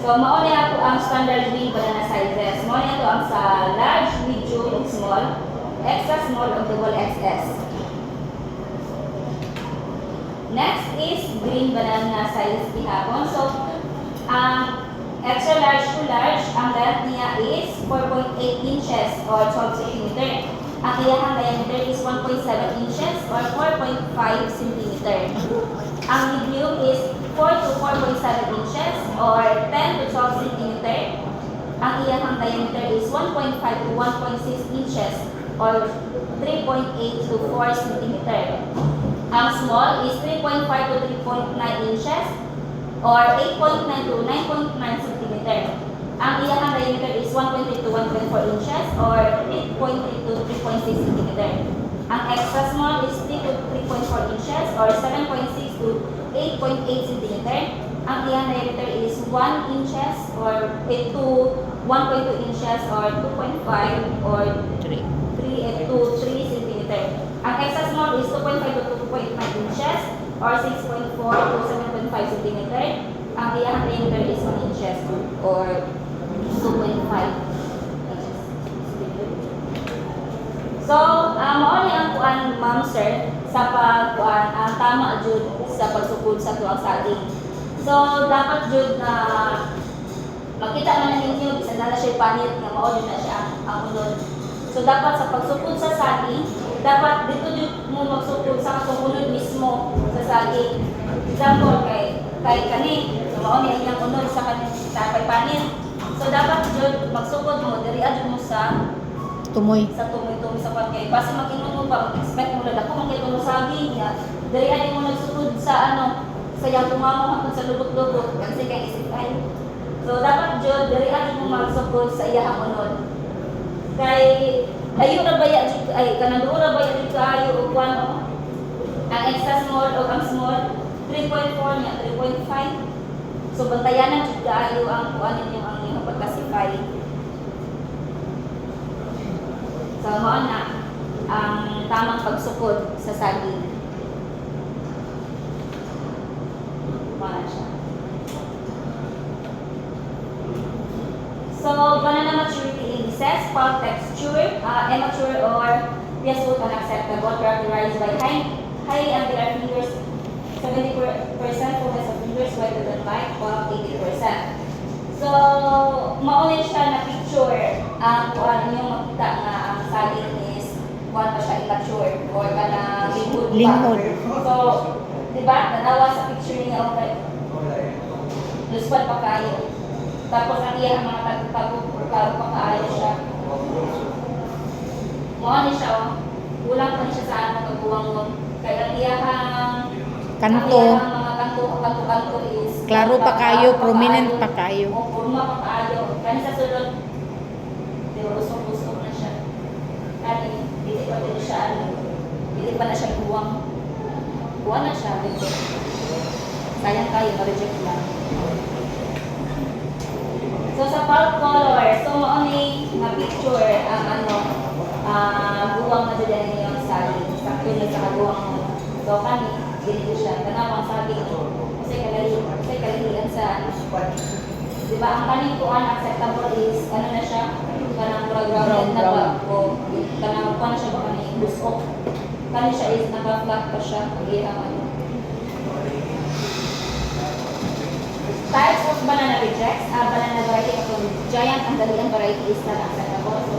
So, mao ni ato ang standard wing banana sizes. Mao ni ato ang sa large, medium, small, extra small, ug double XS. Next is green banana size gihapon. So, ang extra large to large, ang length niya is 4.8 inches or 12 cm. Ang iyahang diameter is 1.7 inches or 4.5 cm. Ang medium is 4 to 4.7 inches or 10 to 12 cm. Ang iyahang diameter is 1.5 to 1.6 inches or 3.8 to 4 cm. Ang small is 3.5 to 3.9 inches or 8.9 to 9.9 cm. Ang iyahang diameter is 1.3 to 1.4 inches or 8.3 to 3.6 cm. Ang extra small is 3 to 3.4 inches or 7.6 to 8.8 cm. Ang iyahang diameter is 1 inches or 8 to 1.2 inches or 2.5 or 3 to 3 cm. Ang extra small is 2.5 to 2.9 inches or 6.4 to 7.5 cm. Ang iyahang diameter is 1 inches or 2.5 inches. So, mao ni ang kuan ma'am sir sa pagkuan ang tama jud sa pagsukod sa tuwang saging. So, dapat jud na makita man ninyo bisan na siya panit nga mao jud na siya ang unod. So, dapat sa pagsukod sa saging, dapat dito jud mo magsukod sa kasunod mismo sa saging. Example kay kani, so mao ni ang unod sa kaning sa panit. So, dapat jud magsukod mo diri adto mo sa Tumoy. sa tumoy-tumoy sa pagkay. Basta mag-inom mo ba, expect mo na dako man kay tulo saging nga. Diri ani mo nagsukod sa sa yang tumamo hangtod sa lubot-lubot kasi kay isip ay. So dapat jud diri ani mo magsukod sa iyahang unod. Kay ayo ra baya jud ay kanang duol ra baya jud kaayo og kuan ang extra small o ang small 3.4 niya 3.5. So bantayanan jud kaayo ang kuan ninyo ang inyong pagklasify. So, mao na ang tamang pagsukod sa saging. Mao na siya. So, banana maturity indices, pulp texture, immature or yes-food unacceptable, characterized by high angular fingers, 70% fullness of fingers, whiter than light, pulp 80%. So, maulay siya na picture ang kung yung makita nga ang saging is kuhan pa siya immature or kana linghod pa. Linghod. So, di ba? Tanawa sa picture niya okay. Luspad pa kayo. Tapos ang iyang mga tagpapagpapag pa kayo siya. Maulay siya kulang pa siya sa ano pagbuwang mo. Kaya ang iyang Kanto. mga kanto is Klaro pa kayo, prominent pa kayo. O, forma pa kayo. Kani sa sulod, di ba usok-usok na siya. Kani, hindi pa din siya, hindi pa na siya buwang. Buwang na siya, dito. Sayang kayo, ma-reject lang. So, sa pulp color, so mauni nga picture ang buwang na dyan yung saging. Sakto na sa buwang mo. So, kani, ganito siya. Tanawang saging. Kasi kalahilan sa di ba ang kaning kuan acceptable is ano na siya kanang grounded na ba o kanang kuan siya ba kani busok kani siya is naka-flat pa siya iyang types of banana rejects banana variety of giant and dalian variety is not acceptable. So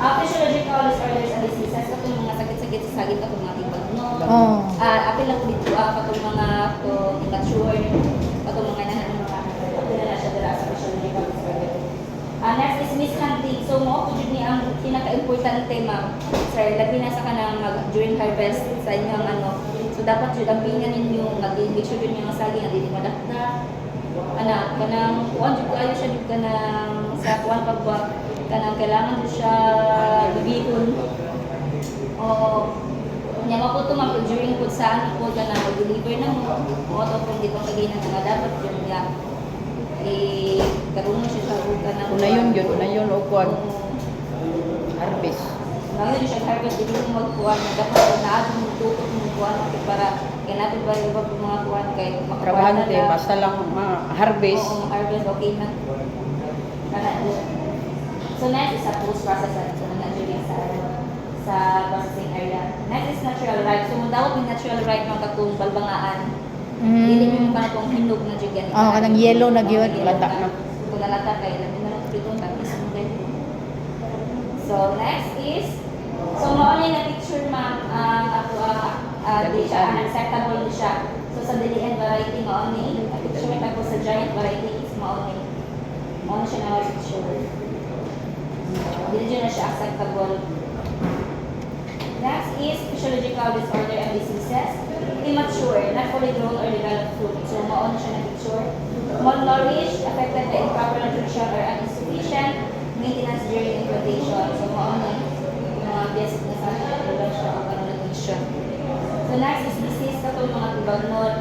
physiological disorders and diseases katong mga sakit-sakit sa saging katong mga tibag no apil lang dito katong mga immature katong mga nanan mga apil na siya dira sa physiological disorder. Next is mishandling. So mo jud ni ang pinaka-importante ma'am sir labi na sa kanang during harvest sa inyong so dapat jud ang pingan ninyo mag-make sure jud yung saging nga dili madakta kanang kuan jud kayo siya jud kanang sa kuan pagwa kanang kailangan jud siya lubihon o nya maputo man during pud sa po kanang mag-deliver na mo to kung dito kaginan nga dapat jud nga karon siya sa kanang Unayon o kuan. Harvest. Ngayon siya harvest dili mo magkuan dapat na adto mo tutok mo kuan para kay natin ba yung mga kuan kay Trabahante, basta lang ma-harvest. Oo, harvest okay na. So next is a post-processing. So nag-during sa processing area. Next is natural ripe. So daw yung natural ripe ng katong balbangaan. Dili mo pa itong hinog na dyan. Kanang yellow na gyud, lata lata na. Kung nalata kay lamin na lang pritong tapos mo dahil. So next is, so mauna yung picture ma'am, di siya, unacceptable di siya. So sa delian variety mauna yung picture, tapos sa giant variety is mauna siya na picture. Dili dyan na siya acceptable. Next is physiological disorder and diseases. Immature, not fully grown or developed fruit. So mauna siya na picture. Malnourished, affected by improper nutrition or insufficient maintenance during implantation. So mauna yung mga basic na sa siya o nutrition. So next is disease katong mga tibagnol.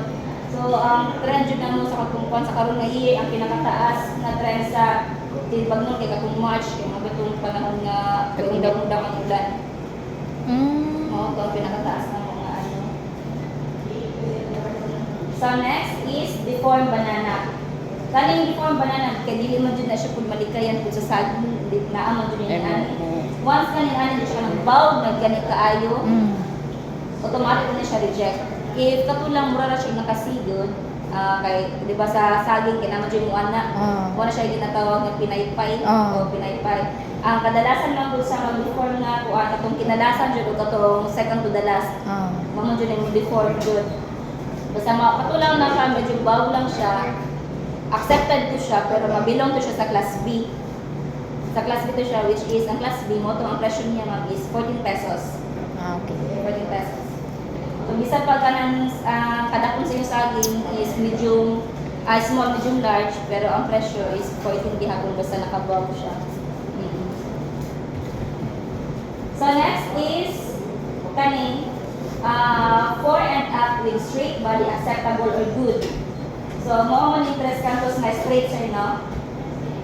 So ang trend yun na mo sa katungkuan sa karon nga year, ang pinakataas na trend sa tibagnol kay katong March, kay mga batong panahon nga pagdaw-daw ang ulan. Oo, ito ang pinakataas ng mga ano. So next is deformed banana. Kaning deformed banana, kaya dili man dyan na siya kung malikayan kung sa saging, naaman dyan yung ani. Once kanin ani siya ng bawd, nagganit kaayo, automatic na siya reject. If katulang mura na siya nakasigod, kay, di ba sa saging, kaya naman dyan mo anak, muna siya yung tinatawag na pinaypay o pinaypay. Ang kadalasan lang doon sa mag-deform na kung katong kinalasan dyan o katong second to the last, mamon dyan yung deform dyan. Basta katulang na siya, medyo baw lang siya, accepted ko siya, pero mabilong to siya sa class B. Sa class B to siya, which is, ang class B mo, ang presyo niya ma'am is 14 pesos. Okay. 14 pesos. So, bisan pag kanang kadakon sa yung saging is medium, small, medium, large, pero ang presyo is 14 gihapon basta nakabaw siya. So next is kaning 4 and up with straight body acceptable or good. So mo man yung tres cantos na straight sir no.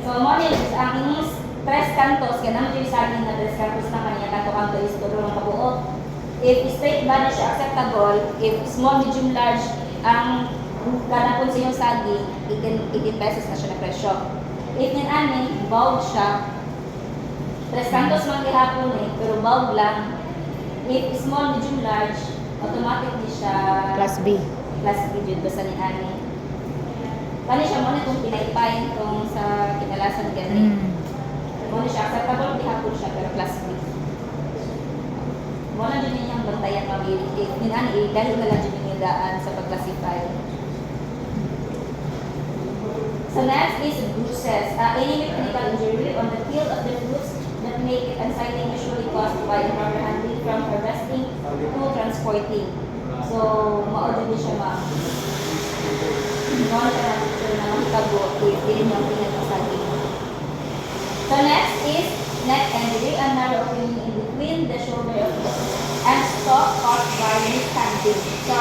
So mo ni ang inyong tres cantos kaya naman yung saging na tres cantos na kanya kanto is tulo ng kabuo. If straight body siya acceptable, if small, medium, large ang kanapon sa inyong saging, 18 pesos na siya na presyo. If yan ani, bawd siya. Tres cantos man gihapon pero bawd lang. If small, medium, large, automatic di siya Class B. Class B jud basta ni ani. Kani siya mo itong pinaypay itong sa kinalasan gani. Mo siya acceptable gihapon siya pero class B. Mo na din niyang bantayan mabili. Ni ani dahil na lang din yung daan sa pag-classify. So next is bruises. Any mechanical injury on the field of the fruits that make it unsightly usually caused by improper handling from harvesting to transporting. So, maudyo din siya Mga siya na picture na makikabo if hindi niyo ang pinag-saging. So next is neck injury, a narrow opening in between the shoulder of the and stalk caused by mishandling. So,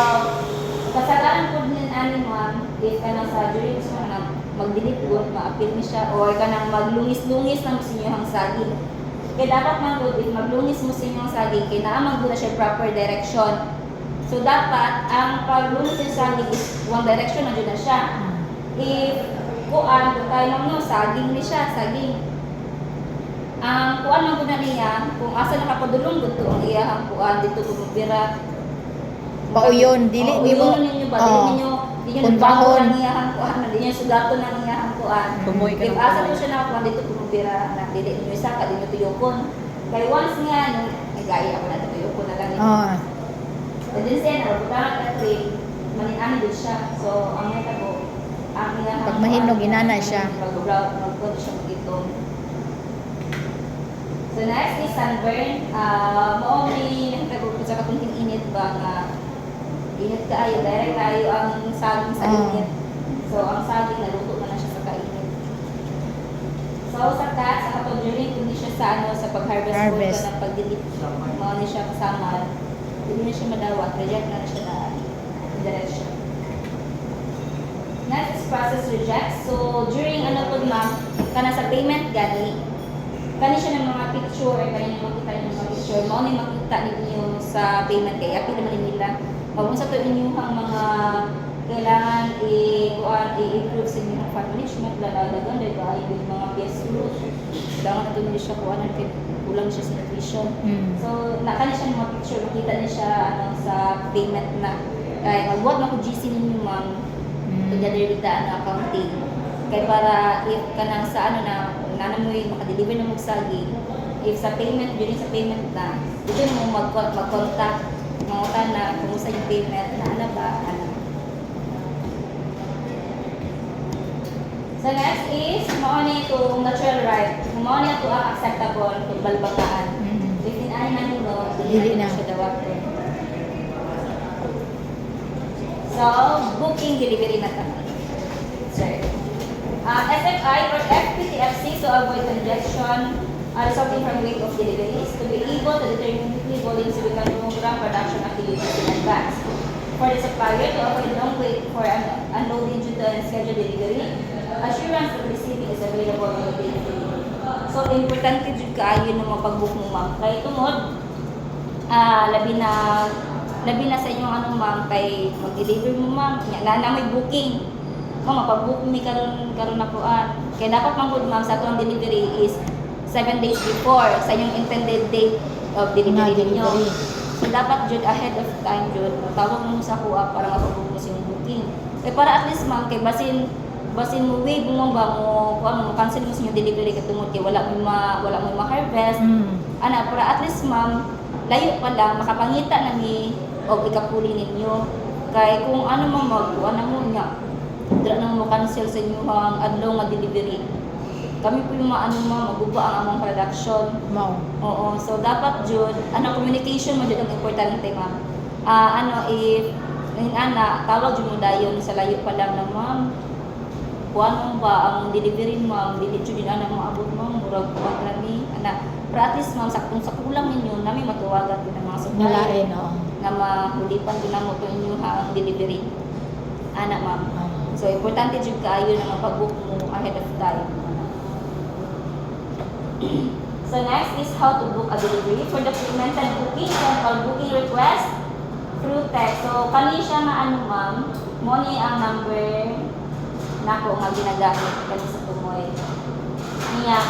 kasagaran po din ani ma'am, if ka nang sa during gusto na magdilipod, maapil ni siya, o ka nang maglungis-lungis ng sa inyong saging. Kaya dapat man good, if maglungis mo sa inyong saging, kaya naamag doon na siya proper direction. So, dapat, ang paglungis sa saging is one direction na dyan na siya. If, kuan, tayo lang no, saging ni siya, saging. Ang kuan lang na niya, kung asa nakapadulong dito, ang iyahang kuan, dito kumubira. Pauyon, dili nimo. Pauyon ninyo ba? Dili ninyo, di nyo nagbaho ng iyahang kuan, di nyo sugato ng iyahang kuan. Tumoy ka If ng asa tumoy. mo siya nakakuan, dito kumubira, na dili ninyo isa ka, di nyo tuyokon. Kaya once nga, ay gaya ako na, tuyokon na lang. And then siya, narubutan ka train, maninani din siya. So, ang may tabo, ang iyahang Pag mahinog, inanay siya. Mag-brown siya mag-itong. So next is sunburn. Mao may nakitago ko sa katunting init ba nga init kaayo, direct kaayo ang saging sa init. So ang saging naluto na siya sa kainit. So sa cat, sa katong during kundi siya sa ano sa pag-harvest ko ng pagdilip, mao ni siya kasama. Hindi na siya madawat, reject na siya na direction. Next is process reject. So during ano po ma'am, kana sa payment gani, kani siya ng mga picture, kani niyo makita yung mga picture, mao ni makita ninyo sa payment kay apil naman nila. Kung sa to inyong mga kailangan i-improve sa inyong fund management, lalalagan, dahil yung mga PSU, kailangan na ito siya kuhanan kaya kulang siya sa nutrition. So, nakanya siya mga picture, makita niya siya sa payment na. Kaya magbuhat na ko GC ninyo ma'am, together with the accounting. Kaya para if ka nang sa nanamoy, makadeliver na magsagi, if sa payment, during sa payment na, dito mo mag-contact, mga na kumusta yung payment na ano ba, ano. So next is, mauni ito natural right. Mauni ito ang acceptable kung balbangaan. If in-animan nyo, dili na siya dawag ko. So, booking delivery na tayo. Sir. SFI or FPTFC to avoid congestion resulting from weight of deliveries, to be able to determine weekly volumes so we can program production activities in advance. For the supplier to avoid long wait for unloading due to unscheduled delivery, assurance that receiving is available on the delivery. So, importante dyan kaayo na mapag-book mo ma'am. Kaya tungod, labi na sa inyong ma'am, kay mag-deliver mo ma'am, na may booking. Ma'am, mapag-book mo karon na kuan. Kaya dapat ma'am sa atong delivery is 7 days before sa inyong intended date of delivery ninyo. So, dapat jud ahead of time jud tawag mo sa kuha para mapag-book mo sa inyong booking. Kaya para at least ma'am, kay basin mo wave mo ba mo cancel mo sa inyong delivery katungod kay wala mo ma-harvest. Ana, para at least ma'am, layo pa lang makapangita na ni og ikapuli ninyo. Kay kung ano man magkuha na mo nya, dira na mo cancel sa inyong adlaw nga delivery. Kami po yung maguba ang among production. Oo, so dapat jud communication mo jud ang importante ma'am. If tawag jud mo dayon sa layo pa lang na ma'am. Kuan mo ba ang delivery ma'am, dili jud din maabot ma'am, murag kuan rami para at least ma'am saktong sa kulang ninyo nami matuwagan din ang mga supplier nga mahulipan din mo to inyo ang delivery. Ma'am. So importante jud kaayo na mapag-book mo ahead of time. So next is how to book a delivery. For the payment and booking, send all booking request through text. So kani siya na ma'am, mo ni ang number nako nga ginagamit kani sa tumoy. Niya,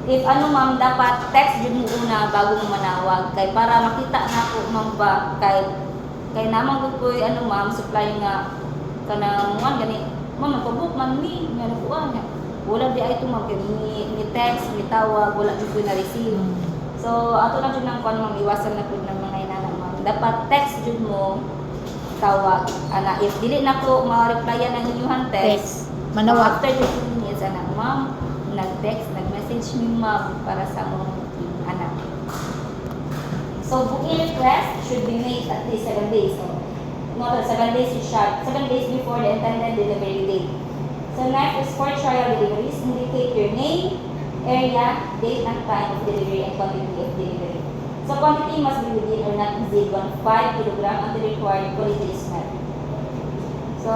if ma'am, dapat text jud mo una bago mo manawag kay para makita nako ma'am ba kay namang gud koy ma'am supply nga kanang gani ma'am nagpa-book man mi nga nakuha nga wala di ay ito ma'am kay ni text ni tawag wala jud koy na receive. So ato lang jud nang kuan ma'am iwasan na pud ng mga inana ma'am. Dapat text jud mo tawag if dili nako ma-replyan ang inyong text manawag after 15 minutes ma'am nag-text nag-message mi ma'am para sa among anak. So booking request should be made at least 7 days. So not 7 days is sharp, 7 days before the intended delivery date. So next is for trial deliveries, indicate your name, area, date and time of delivery and quantity of delivery. So quantity must be within or not exceed 1.5 kg until required quality is met. So,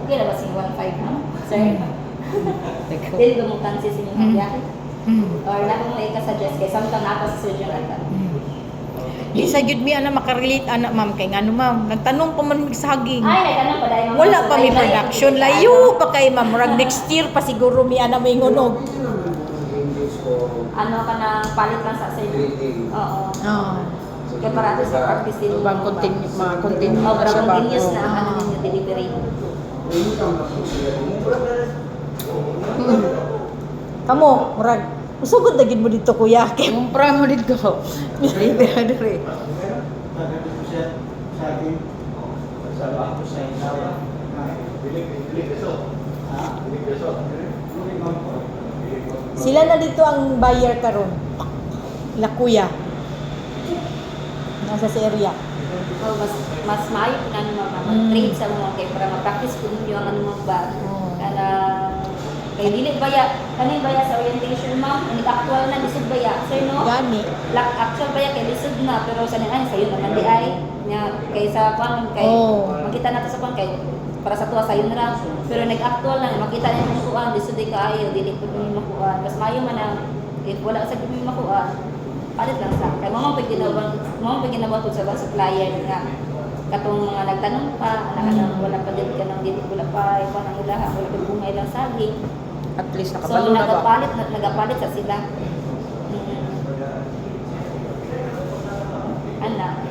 okay na ba si 1.5 no? Sir? Dili ba mo kansi sa inyong biyahe? Or na kung may ka-suggest kay samtang naka sa Sir Jonathan? Di sa jud mi makarelate ma'am kay ngano ma'am nagtanong pa man mig saging. Ay, nagtanong pa dahil wala pa mi production layo pa kay ma'am rag next year pa siguro mi may ngunog. Ka na palit lang sa sir. Oo. Kaya para ito sa practice din. Bang continue O, na siya ba? continuous na ang ninyo delivery. Kamo murag usugod dagid mo dito kuya. Kumpra mo dito. Deliver dire. Sila na dito ang buyer karon. La kuya. Nasa sa area. So, mas maayo po na mag-trade sa mga kayo para ma-practice po ninyo ang anumang bag. Kaya dili baya, kanay baya sa orientation ma'am, actual na lisod baya. Sir no? Gani. Actual baya kay lisod na pero sa nang sayo naman di ay nya kay sa kwan kay makita nato sa kwan kay para sa tuwa sayo na lang. Pero nag-actual na makita niyo yung kuan lisod di kaayo dili pud niyo makuha. Mas maayo man ang if wala sa gid makuha palit lang sa kay mo pag ginawa to sa supplier nga katong mga nagtanong pa ana wala pa din kanang dili wala pa ay panang ilaha wala pa bungay lang saging. At least So nakabalo na ba? nagapalit sa sila. Ana.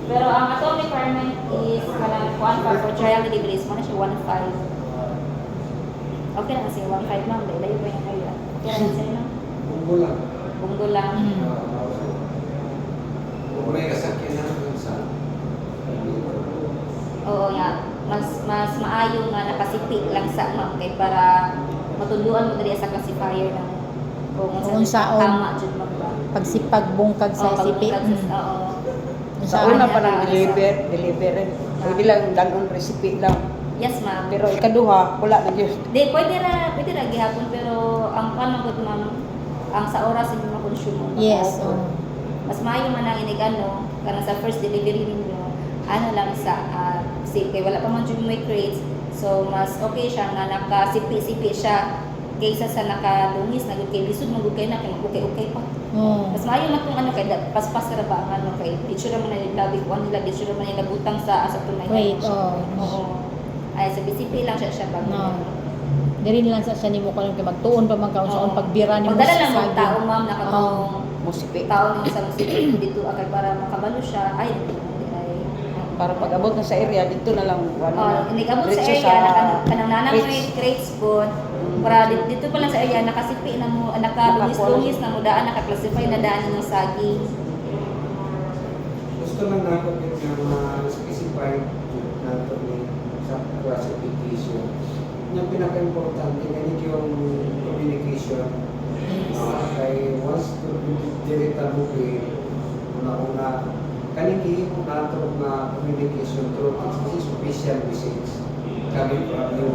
Pero ang atong requirement is kanang 1 for trial deliveries mo na siya 1.5. Okay na kasi 1.5 ma'am, layo pa yung kaya. Okay na sa'yo no? Bulan. Bunggo lang. Kung may kasakyan na kung saan. Oo nga. Mas maayo nga nakasipi lang sa ma'am kay para matunduan mo diri sa classifier ng Kung saon. tama jud mo ba. Pagsipag bungkag sa sipi. Oo. Sa una pa ng delivery. Pwede lang dagon recipe lang. Yes ma'am. Pero ikaduha, wala na Diyos. Di, pwede ra gihapon pero ang paano gud ma'am ang sa oras hindi mo consume. Yes. Mas maayo man ang inigano kana sa first delivery ninyo ano lang sa safe kay wala pa man jud may crates so mas okay siya nga nakasipi-sipi siya kaysa sa nakadungis na gud kay lisod man gud kay na kay okay pa. Mas maayo man kung ano kay paspas ra ba ang ano kay di sure man nila labi ko nila di sure man nila butang sa tunay. Wait, Oo. Ay sa bisipi lang siya pag No. Diri lang sa siya nimo karon kay magtuon pa man kaon sa pagbira nimo Magdala lang sa ng tao ma'am nakatong Musipi. tao ng sa musik dito agad para makabalo siya ay Para pag abot na sa area, dito na lang. inigabot sa diretso area kanang nanang crates. may crates po para dito pa lang sa area nakasipi na mo nakadungis-dungis na mo daan naka-classify na daan ng saging. Gusto lang natin yung specify nato ni sa classification. Yung pinaka-importante ganit yung communication. Kay once to digital booking, una-una, kaniki po nato na communication through official message coming from you.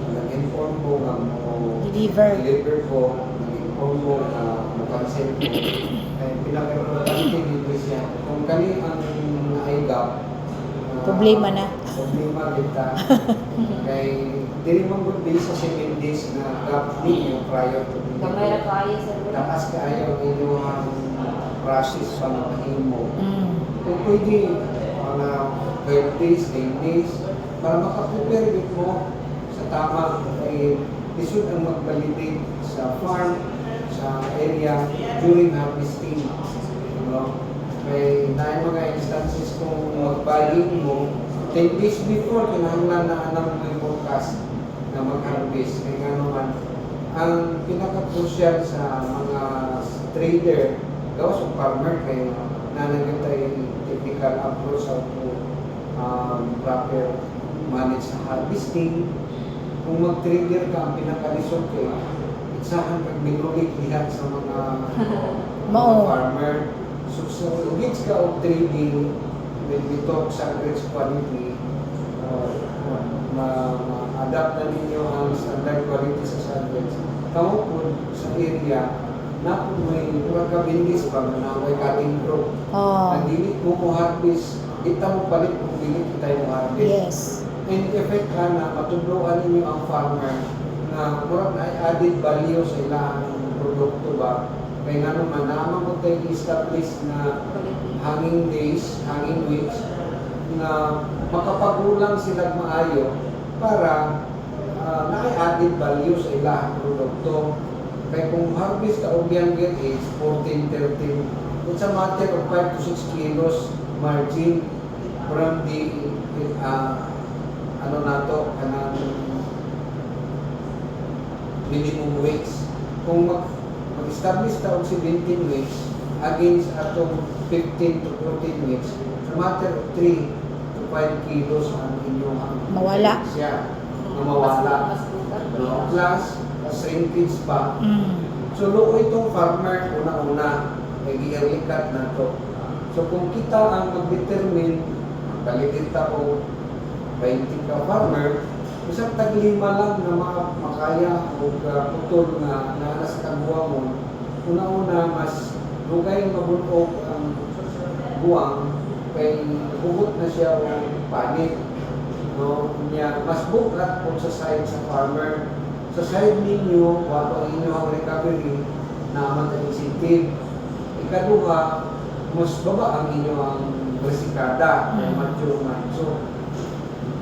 Nag-inform po nga mo deliver po, nag-inform po na mag-cancel po. Kaya pinaka-importante dito siya. Kung kani ang naigap, Problema na. Problema kita. Kay dili man gud sa 7 days na gap ninyo prior to Gamay ra kaayo sa taas kaayo ang inyong process pa mahimo. Mm. Kung pwede, mga 12 days, 10 days, para makaprepare mo sa tama kay isod ang mag-validate sa farm, sa area during harvesting. Kay na mga instances kung mag-buying mo, 10 days before, kinahanglan na anong may forecast na mag-harvest. Kaya nga naman, ang pinaka-crucial sa mga trader, daw sa farmer, kay nanagin tayo technical approach sa proper manage sa harvesting. Kung mag-trader ka, ang pinaka-result kay isahan pag binulik lihat sa mga farmer. So gets ka of trading, when we talk sa average quality, ma-adapt na ninyo ang standard quality sa sandwich. Kamu po sa area, na po may magkabindis pa na may cutting crop. Ang dili mo harvest, kita mo palit kung dili kita mo harvest. Yes. In effect na matudloan ninyo ang farmer na murag na added value sa ilang produkto ba. Kaya nga naman, naman mo tayo establish na hanging days, hanging weeks, na makapagulang sila maayo para naka-added value sa ilang produkto. Kaya kung harvest ka o younger age, 14, 13, it's a matter of 5 to 6 kilos margin from the minimum weights. Kung mag-establish ta og 17 weeks against atong 15 to 14 weeks, it's a matter of 3 to 5 kilos ang inyong Mawala. siya na mawala. No? Plus, shrinkage pa. So, loo itong farmer, una-una, may giyalikat na to. So, kung kita ang mag-determine, baligid ta o 20 ka farmer, isang taglima lang na makaya o putol na nasa kagbuwa mo, una-una, mas lugay mabunog ang buwang, kay hugot na siya o panik. No? Mas bukat kung sa side sa farmer. Sa side ninyo, wato ang inyong recovery, naman ang incentive. Ikaduha, mas baba ang inyong resikada, mature man. So,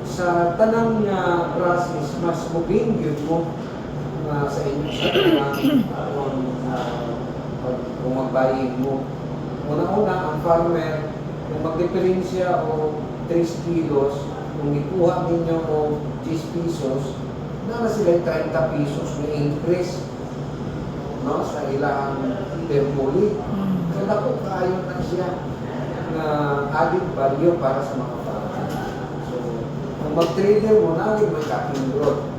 sa tanang nga process, mas mubing yun mo sa inyo sa kung magbayin mo. Una-una, ang farmer, kung magdiferensya o 3 kilos, kung ikuha ninyo o 10 pesos, na sila 30 pesos na increase, no, sa ilang termuli. Kaya dako kaayon na siya na added value para sa mga farmer. So, kung mag-trader mo, naging may capping growth.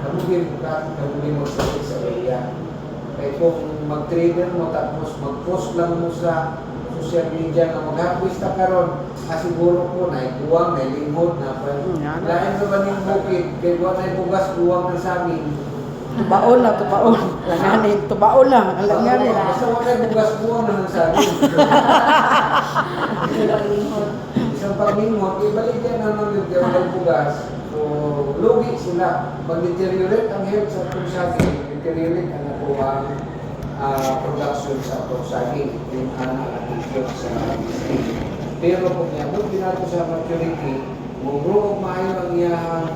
Kamugin mo sa area. Kaya kung mag-trader mo, tapos mag-post lang mo sa social media na mag-harvest ka ron, siguro po na ikuwang, na lingkod, na lain sa baning bukid, kaya buwan na bugas, buwang na sa amin. Tubaon na, tubaon. Langanin, tubaon na. Ang langanin. Basta wala bugas, buwang na sa amin. Isang paglingon, ibalik yan naman yung walang bugas. So, lugi sila. Pag-deteriorate ang health sa itong saging, deteriorate ang nakuhang production sa itong saging. Yung anak at isyok sa stage. Pero kung yabot din natin sa maturity, mag-grow of maayon ang iyang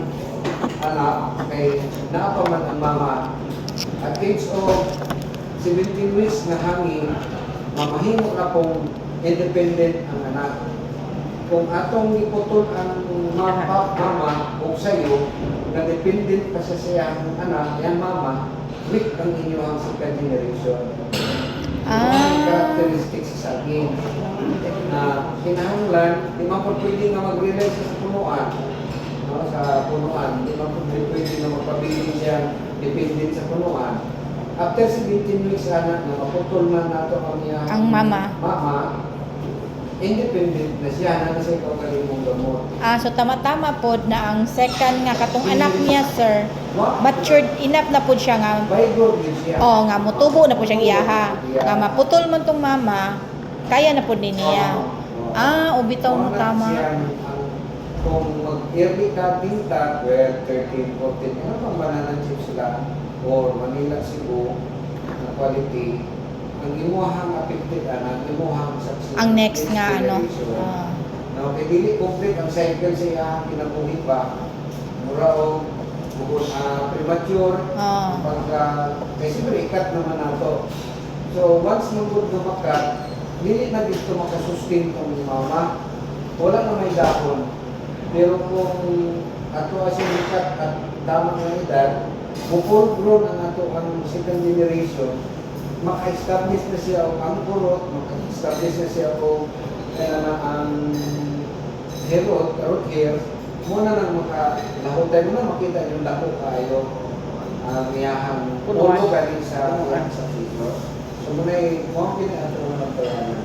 anak, kay naapaman ang mama. At age of 17 weeks na hangin, mamahimo na pong independent ang anak. Kung atong iputol ang mama o sa'yo, na dependent pa sa siyang anak, yan mama, weak ang inyong second generation. Ang characteristics sa saging na kinahanglan, di man po pwede nga mag-rely sa punuan. No? Sa punuan, di man po pwede na magpabiling siya dependent sa punuan. After 17 weeks anak na maputol na nato ang mama, independent na siya na sa ikaw kalimong gamot. So tama-tama po na ang second nga katong anak niya, sir, matured enough na po siya nga. By God din siya. Nga mutubo na po siyang iyaha. Nga maputol man tong mama, kaya na po din niya. Ubitaw mo tama. Kung mag-early cutting ta, 12, 13, 14, ano pang banana chips sila or Manila Cebu na quality, ang imuhang affected ang imuhang success. Ang next nga ano. No, kay dili complete ang cycle sa iyang kinabuhi pa. Mura o bukod premature, kay siyempre ikat naman nato. So once mabud lumakat, dili na dito makasustain tong mama. Wala na may dahon. Pero kung ato asing ikat at tamang nga edad, full grown ang ato ang second generation, maka-establish na siya ang kurot, maka-establish na siya ang herod, root hair, muna nang makalahod tayo na makita yung lako kayo ang iyahang puno galing sa sitio. So muna yung pinaato na nagtawanan.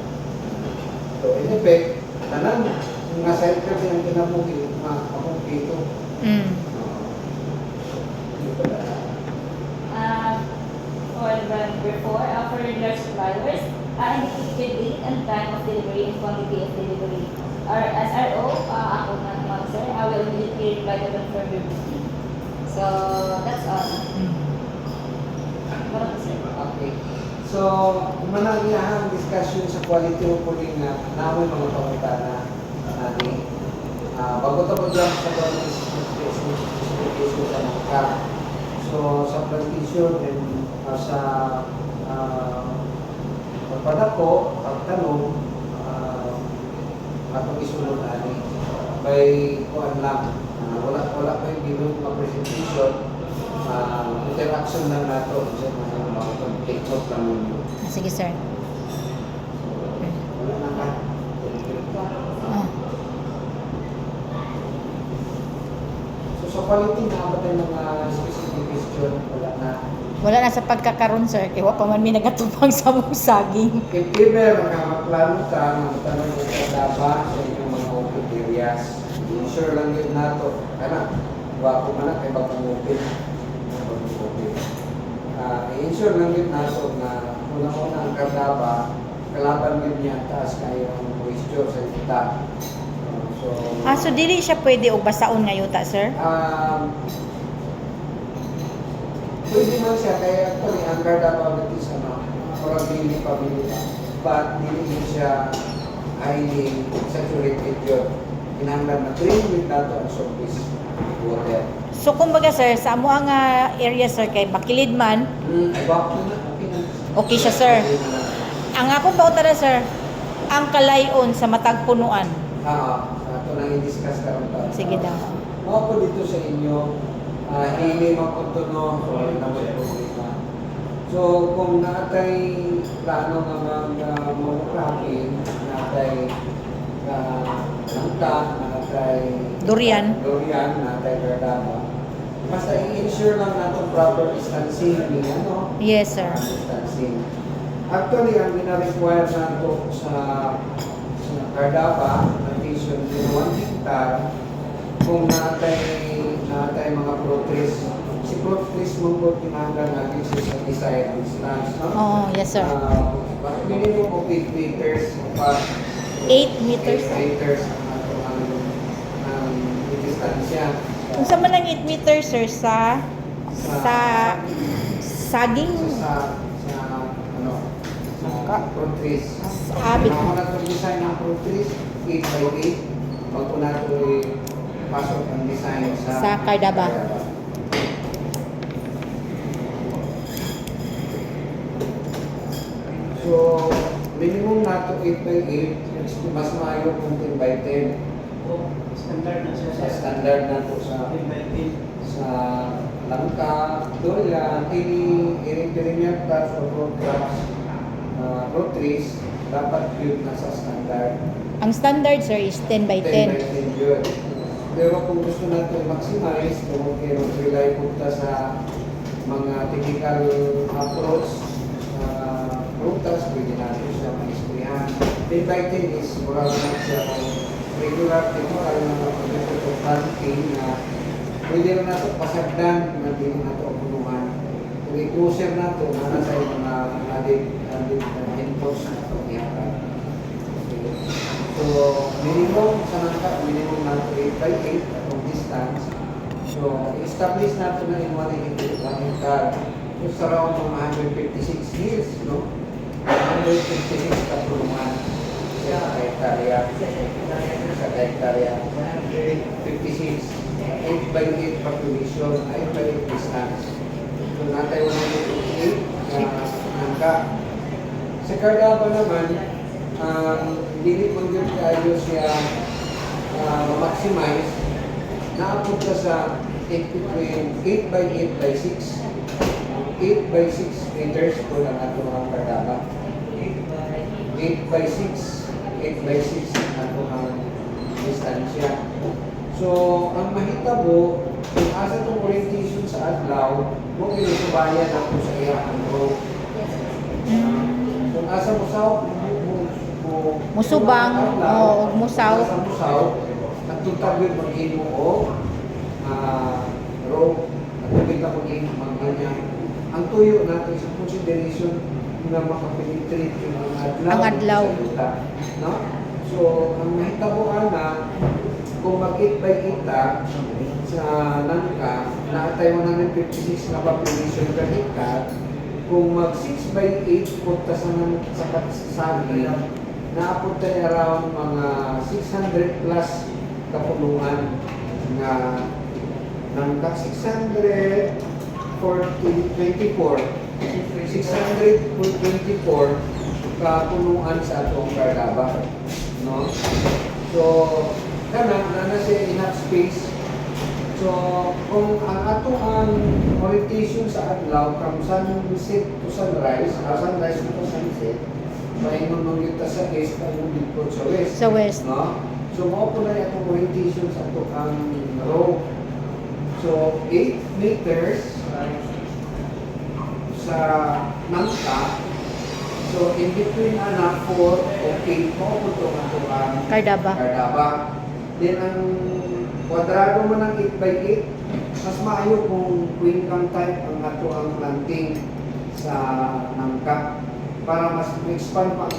So in effect, tanan, yung nasa ito yung kinamuhi, makumpito. For number 4, for regular suppliers, indicated date and time of delivery and quantity of delivery. Our SRO, ako na naman sir, I will immediately reply to confirm your booking. So, that's all. Sir. Okay. So, manang discussion sa quality reporting na namin mga pangutana natin. Bago ito po dyan sa specification sa mga card. So, sa plantation and sa pagpadako, pagtanong, atong isunod natin by kuan lang. Wala pa yung ginoon mga presentation. Interaction lang nato sa mga take note lang ninyo. Sige, sir. Wala na ka. So sa quality na ba tayo mga specific question? Wala na sa pagkakaroon, sir. Kaya wa pa man may nagatupang sa mong saging. If ever maplano ka, magtanong mo sa daba sa inyong mga open areas, i-ensure lang yun nato. Kana, wako man na kay bagong open. I-ensure lang yun nato na una-una ang kardaba, kalaban yun niya taas kayo ang moisture sa ita. So dili siya pwede og basaon nga yuta, sir? Pwede man siya, kaya actually ang kardaba natin sa murag dili pabilita. But dili siya highly saturated yun. Kinahanglan na drain with nato ang surface water. So kumbaga sir, sa amo ang area sir kay bakilid man, Ay, bako na. Okay na. okay siya sir. Okay na. Ang akong pautara sir, ang kalayon sa matag punuan. Ito nang i-discuss karon ta. Sige daw. Mga po dito sa inyo, hili mapuntuno o naman problema. So, kung naatay plano nga mag-cracking, naatay langka, naatay Durian. naatay gardama, basta i-ensure lang natin proper distancing, Yes sir. distancing. Actually, ang gina-require nato sa Cardapa, plantation in 1 hectare, kung natay mga protris, si protris mong po tinanggal natin siya sa desired distance, no? Oo, yes sir. Minimum of 8 meters, 8 meters. 8 meters ang distansya. Kung sa man ang 8 meters sir sa saging sa protris. abit. Kung na itong design ng protris, 8 by 8, pag po na ito pasok ang design Sa Cardaba. So, minimum na ito 8 by 8, mas maayo kung 10 by 10. Standard na siya. Sa standard na ito sa langka, durian, any perennial crops or root crops, root trees, dapat yun nasa standard. Ang standard sir is 10 by 10 by 10. 10 yun. Pero kung gusto natin maximize, kung rely punta sa mga technical approach, prutas, pwede natin siya ma-isprihan. 10 by 10 is mura na siya ng regular technical na planting na pwede rin natin pasagdan na hindi natin punuhan. Kung i-closer natin, nasa mga added inputs na pag-ihakan. So, minimum sa nangka, minimum natin 8 by 8 atong distance. So, establish natin na in 1 hectare. It's around 156 years, no? 156 katulungan sa hektarya. Sa hektarya. 56. 8 by 8 population, 8 by 8 distance. So, natay 158 nangka. Sa Cardapa naman, dili ko yun kayo siya ma-maximize. Naapot ka sa 8 by 8 by 6. 8 by 6 meters po lang ato ang Cardapa. 8 by 6. 8 by 6 ato ang distansya. So, ang mahitabo, kung asa itong orientation sa adlaw, kung inutubayan ako sa iyang row. Kung asa musaw, Musubang o musaw. Asa musaw, at tutagod mag-imo o row, at tubig ka mag-imo mag-imo. Ang tuyo natin sa consideration na makapenetrate yung Ang adlaw. sa yuta, no? So, ang mahitabuan na kung mag-8 by 8 sa nangka, naatay 156 na population per hectare, kung mag-6 by 8 punta sa saging, naapot tayo around mga 600 plus kapulungan na nangka 624 kapulungan sa atong Cardapa, no? So, na siya enough space. So, kung ang ato ang orientation sa adlaw from sunset to sunrise, sunrise to sunset, maingon nung kita sa east, maingon dito sa west. Sa west. No? So, mao po na yung orientation sa ato ang row. So, 8 meters sa nangka. So, in between 4 o 8 mo po ito ang Cardaba. Then, ang kwadrado mo ng 8 by 8, mas maayo kung quincam type ang ato ang planting sa nangka para mas expand pa ang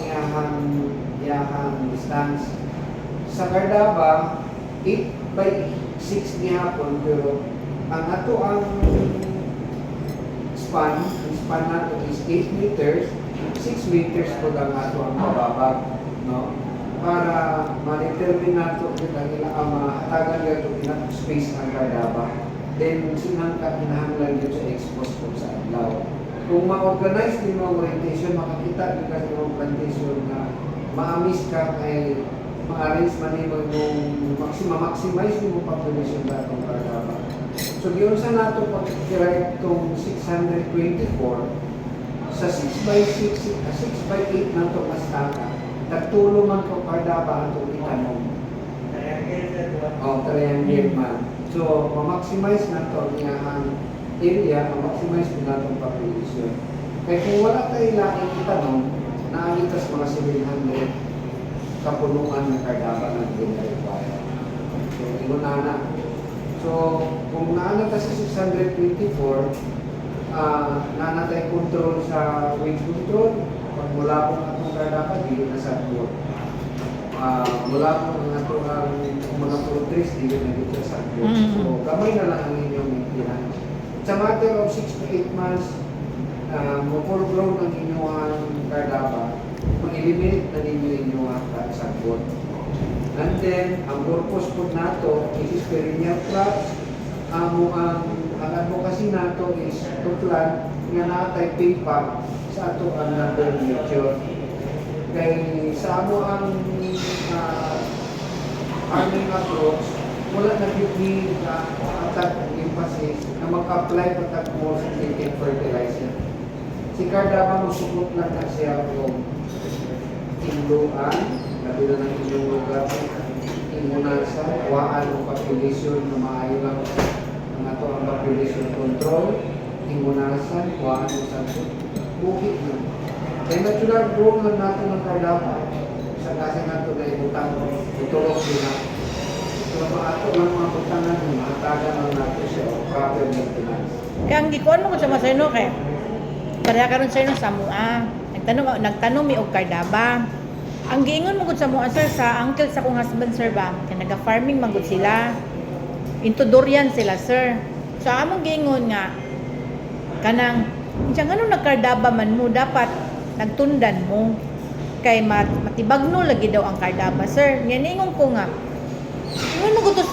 iyahang distance. Sa Cardaba, 8 by 6 niya hapon, pero ang ato ang span nato is 8 meters. 6 meters po lang ato ang mababag, no? Para ma-determine nato kita nila ang mahatagan nila ito space ang kardaba. Then, sinangka kinahanglan yun sa expose po sa adlaw. Kung ma-organize din mo ang orientation, makakita din kasi yung plantation na maamis ka kay ma-arrange man yung maximize mo population na itong kardaba. So, yun sa nato pag-tira itong 624 sa 6x8 na ito mas taka. Nagtulo man ko kardaba ang itanong. Triangle man. So, ma-maximize na ito ang area, ma-maximize din na itong population. Kaya kung wala tayo laking itanong, naagitas mga 700 kapunuan ng kardaba na hindi na require. So, inunana. So, kung naana ka sa 624, naana tayo control sa weight control, pag mula po ang atong kardaba, dili na sa board. Mula po ang atong mga pro-trace, dili na dito sa board. So, gamay na lang ang inyong maintenance. Sa matter of 6 to 8 months, full grown ang inyong kardaba, mag-eliminate na ninyo inyong sa board. And then, ang purpose po nato is perennial crops. Ang advocacy nato is to plant nga natay payback sa ato ang number nature. Kay sa amo ang farming approach, wala na bigni na atat emphasis na mag-apply patat mo sa synthetic fertilizer. Si kardaba musukot lang na siya yung tinduan, nabila ng inyong lugar, imunasa, waan o population na maayo lang ang ato ang population control, imunasan, waan o sa bukit na. Kaya natural growth lang natin ng kardaba, sa kasi nato na ibutang, itulog sila. So, ato lang mga butangan, mahatagan lang natin siya o proper maintenance. Kaya ang gikuan mo ko sa masayno kay pareha karon sa ino sa mua. Nagtanong mi og kardaba. Ang giingon mo gud sa mua sir sa uncle sa kong husband sir ba, kay naga-farming man gud sila. Into durian sila sir. So among giingon nga kanang unsa ngano nagkardaba man mo dapat nagtundan mo kay matibagno lagi daw ang kardaba sir. Nga ingon ko nga ingon mo gutos,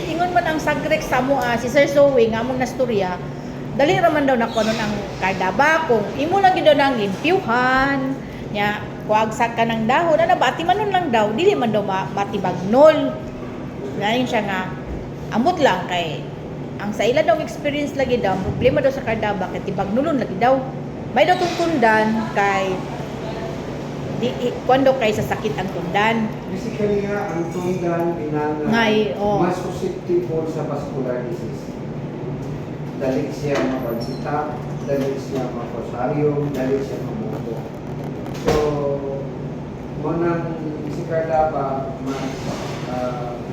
ingon man ang sagrek sa mo si Sir Zoe nga among nastorya. Dali raman daw nakunon ang kardaba kung imo lang gid daw nang limpyuhan. Nya kuagsak ka ng dahon ana bati manon lang daw dili man daw batibagnol. Ngayon siya nga ambot lang kay ang sa ila daw experience lagi daw problema daw sa kardaba kay tibagnolon lagi daw. May daw tundan kay kuando kay sa sakit ang tundan. Basically nga, ang tundan, binanga, mas susceptible sa vascular disease. Dali siya mapagsitap, dali siya mapasarium, dali siya mamuto. So, munang si kardaba, mas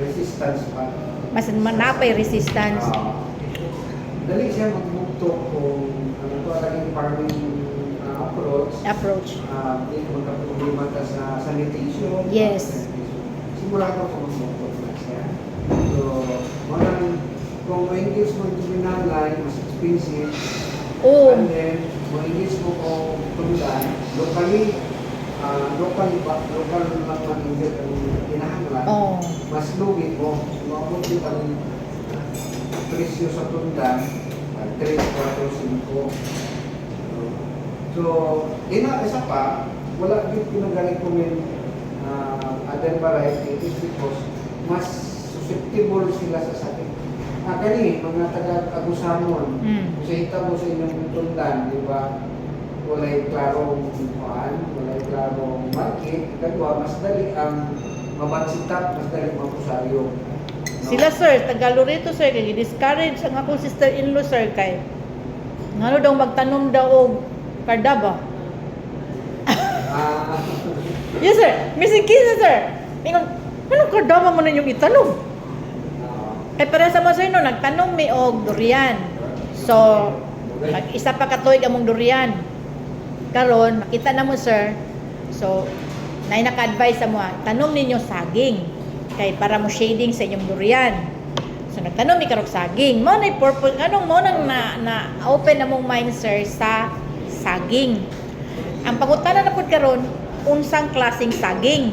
resistance pa. Mas manapay resistance. Dali siya magmukto kung ano ito ang farming approach. Hindi ko magkaproblema ka sa sanitation. Yes. Sigurado ko magmukto na siya. So, kung ma-engage mo ito binalay, mas expensive. And then, ma-engage mo kung tundan, local lang man-engage ang kinahanglan. Mas lugit mo. Mabuti ang presyo sa tundan, 3, 4, 5. So, isa pa, wala din pinag-recommend other varieties because mas susceptible sila sa sakit. Kani, mga taga-agusamon, kung sa hita mo sa inyong tundan, di ba, walay klarong kuhaan, walay klarong market, kadwa, mas dali ang mabansitap, mas dali mapusaryo. No? Sila sir, taga-Loreto sir, kay discourage ang akong sister-in-law sir kay ngano daw magtanom daw og kardaba. Yes sir, Missy Kisa sir. Ingon, anong kardaba mo na yung itanong? Pero sa mga sir no, nagtanong mi og durian. So, isa pa katuig among durian. Karon, makita na mo sir. So, nay naka-advise sa mo, tanom ninyo saging. Kay para mo shading sa inyong durian. So, nagtanong mi karog saging. Mo na purpose, anong mo nang na open na mong mind sir sa saging. Ang pangutana na pud karon, unsang klaseng saging.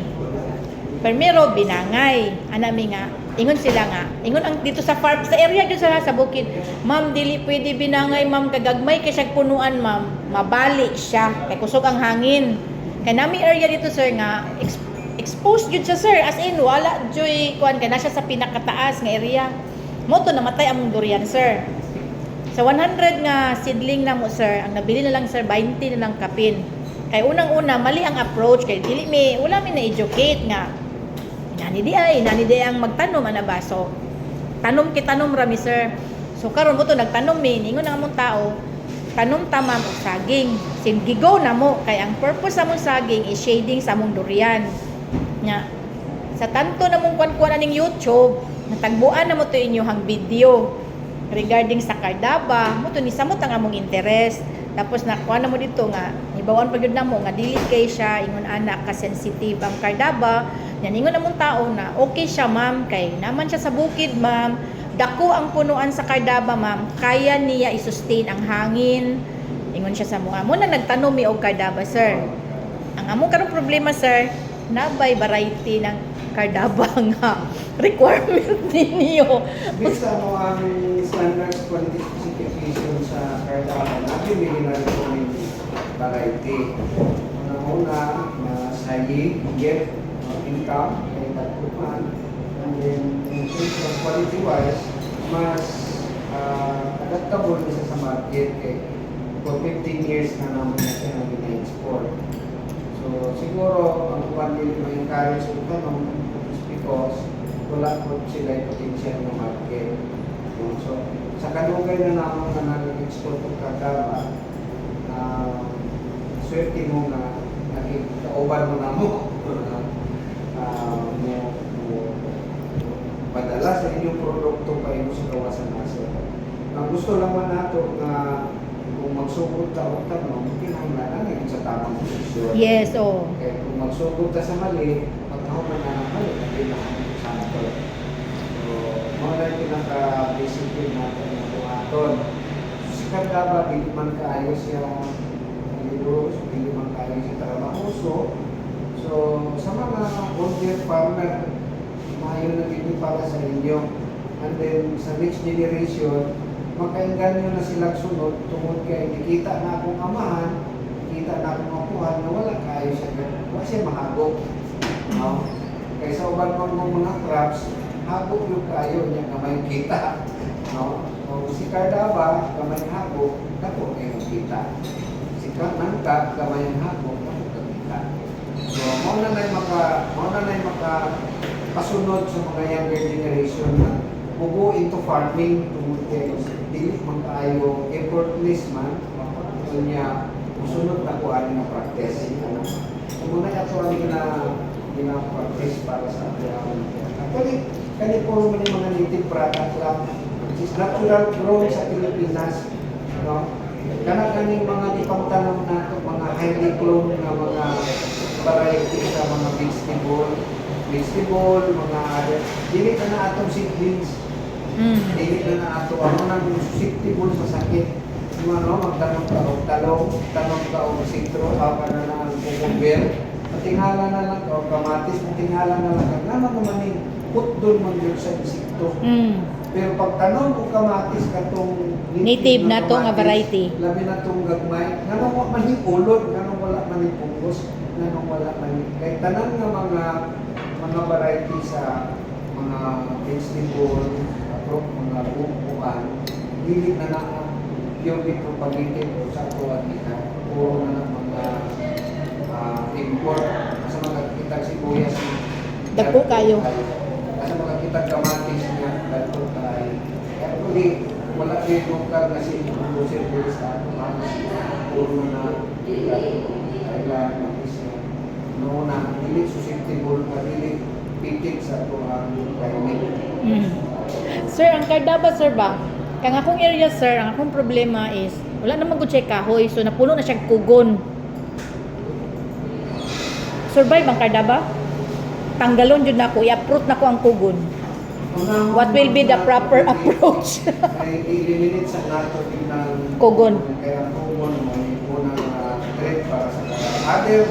Primero binangay. Anami nga, ingon sila nga, ingon ang dito sa farm, sa area dito sa bukid, ma'am dili pwede binangay ma'am kagagmay kay siya punuan ma'am, mabali siya kay kusog ang hangin. Kay nami area dito sir nga exposed jud siya sir, as in wala joy kuan kay na siya sa pinakataas nga area. Mo to namatay among durian sir. Sa 100 nga seedling na mo sir, ang nabili na lang sir 20 na lang kapin. Kay unang-una mali ang approach kay dili mi wala mi na-educate nga nani di ang magtanom ana ba, so tanom rami sir. So karon mo to nagtanom mi ningon ang among tao, tanom ta ma'am og saging, gigo na mo kay ang purpose sa among saging is shading sa among durian nya. Sa tanto na mong kuan ning YouTube natagbuan na mo to inyohang video regarding sa kardaba mo to ni samot ang among interest. Tapos nakuha na mo dito nga ibawan pa gyud namo nga dili kay siya ingon anak ka sensitive ang kardaba. Yan ingon namong tao na okay siya ma'am kay naman siya sa bukid ma'am. Dako ang punuan sa kardaba ma'am. Kaya niya i-sustain ang hangin. Ingon siya sa mga. Mo na nagtanom mi og kardaba sir. Ang among karong problema sir, nabay variety ng kardaba nga requirement ninyo. Based ano ang standards quality specification sa kardaba, napili na rin po yung variety. Una-una, saying, get, income, may tagpuan, and then in terms of quality-wise, mas adaptable na siya sa market kay for 15 years na naman na siya na gina-export. So siguro ang kuwan nila ma-encourage yung tanong is because wala po sila yung potential ng market. So sa kanugay na naman na nag-export ng kardaba, swerte mo na nakikauban mo na mo padala sa inyong produkto pa ino sa kawasan nasa. Ang gusto lang man nato na kung magsugod ta o tanong, kinahanglan na sa tamang posisyon. Yes, oh. Kaya kung magsugod ta sa mali, pagkahuman na ng mali, hindi na kami sa ato. So, mga na pinaka-discipline natin ng buhaton. Si kardaba, hindi man kaayos siya libros, hindi man kaayos siya trabahoso. So, sa mga older farmer, maayon na din para sa inyo. And then, sa next generation, makainganyo na silang sunod tungkol kay nakita na akong amahan, nakita na akong apuhan na wala kayo siya. Wala siya mahagok. No? Kaysa uban mga crops, hagok yung kayo niya kamay kita. No? O si kardaba, kamay hagok, dako kayo kita. Si nangka, kamay hagok, dako kita. So, mauna na makapasunod sa mga younger generation na mugo into farming tungkol kay dili man kaayo effortless man niya musunod na kuan nga practice. So, muna ato ang gina-practice para sa ating actually, kani po man yung mga native product lang which is natural grown sa Pilipinas. No? Kaning mga ipangtanong nato mga highly cloned na mga variety sa mga vegetable, mga dili na atong seedlings. Dili na ato ano nang susceptible sa sakit. Yung ano, magtanong ka o tanong ka o sitro, ka na lang ang cucumber, patingala na lang o kamatis, patingala na lang. Naman naman yung put doon man yun sa insekto. Pero pag tanong o kamatis katong Native na to nga variety. Labi na itong gagmay, nanong man yung ulod, nanong wala man yung pungkos, nanong wala man yung... Kahit tanang nga mga variety sa mga vegetable, mga bukuan, hindi na purely propagated o sa tuwan nila. Puro na ng mga import. Kasi makakitag sibuyas. Dagpo kayo. Kasi makakitag kamatis niya, dagpo kayo. Kaya kung wala rin local kasi producer dito sa ato. Puro na Thailand, Malaysia. Noon na, hindi susceptible na hindi pitik sa ito ang climate. Sir, ang kardaba sir ba? Kang akong area sir, ang akong problema is wala namang gud siya kahoy, so napuno na siya kugon. Survive ang kardaba? Tanggalon jud nako, i-uproot nako ang kugon. What will be the proper approach? Ay eliminate sa nato ng Kugon. Kaya kugon may unang threat para sa kardaba. other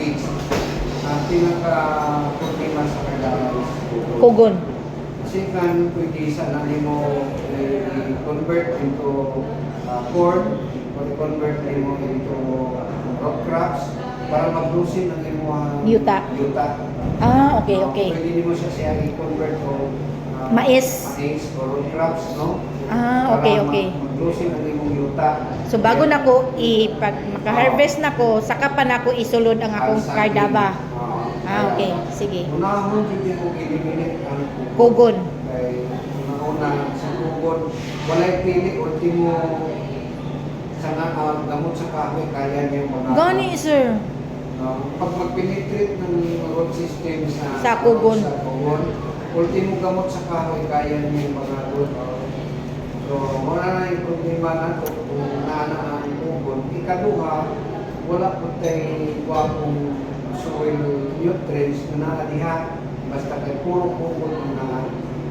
weeks, ang pinaka-problema sa kailangan is Kugon. kasi kan pwede sa nani mo i-convert into corn o i-convert mo into rock crops para mag-lusin ang imuhang Yuta. Ah, okay, okay. Pwede mo siya i-convert o Mais. o rock crops, no? Ah, okay, okay. Mag-lusin ang imong yuta. So bago na ko pag maka-harvest na ko, saka pa na ko isulod ang akong kardaba. Ah, okay. Sige. Unahon hindi mo eliminate ang Kugon. kay una sa kugon walay pili ultimo sa gamot sa kahoy kaya niya mga Gani, sir. pag mag-penetrate ng root system Sa kugon. ultimo gamot sa kahoy kaya niya mga root. So wala na yung problema na to kung naana ang kugon. Ikaduha, wala po tayo wapong soil nutrients na naadiha basta kay puro kugon ang naan.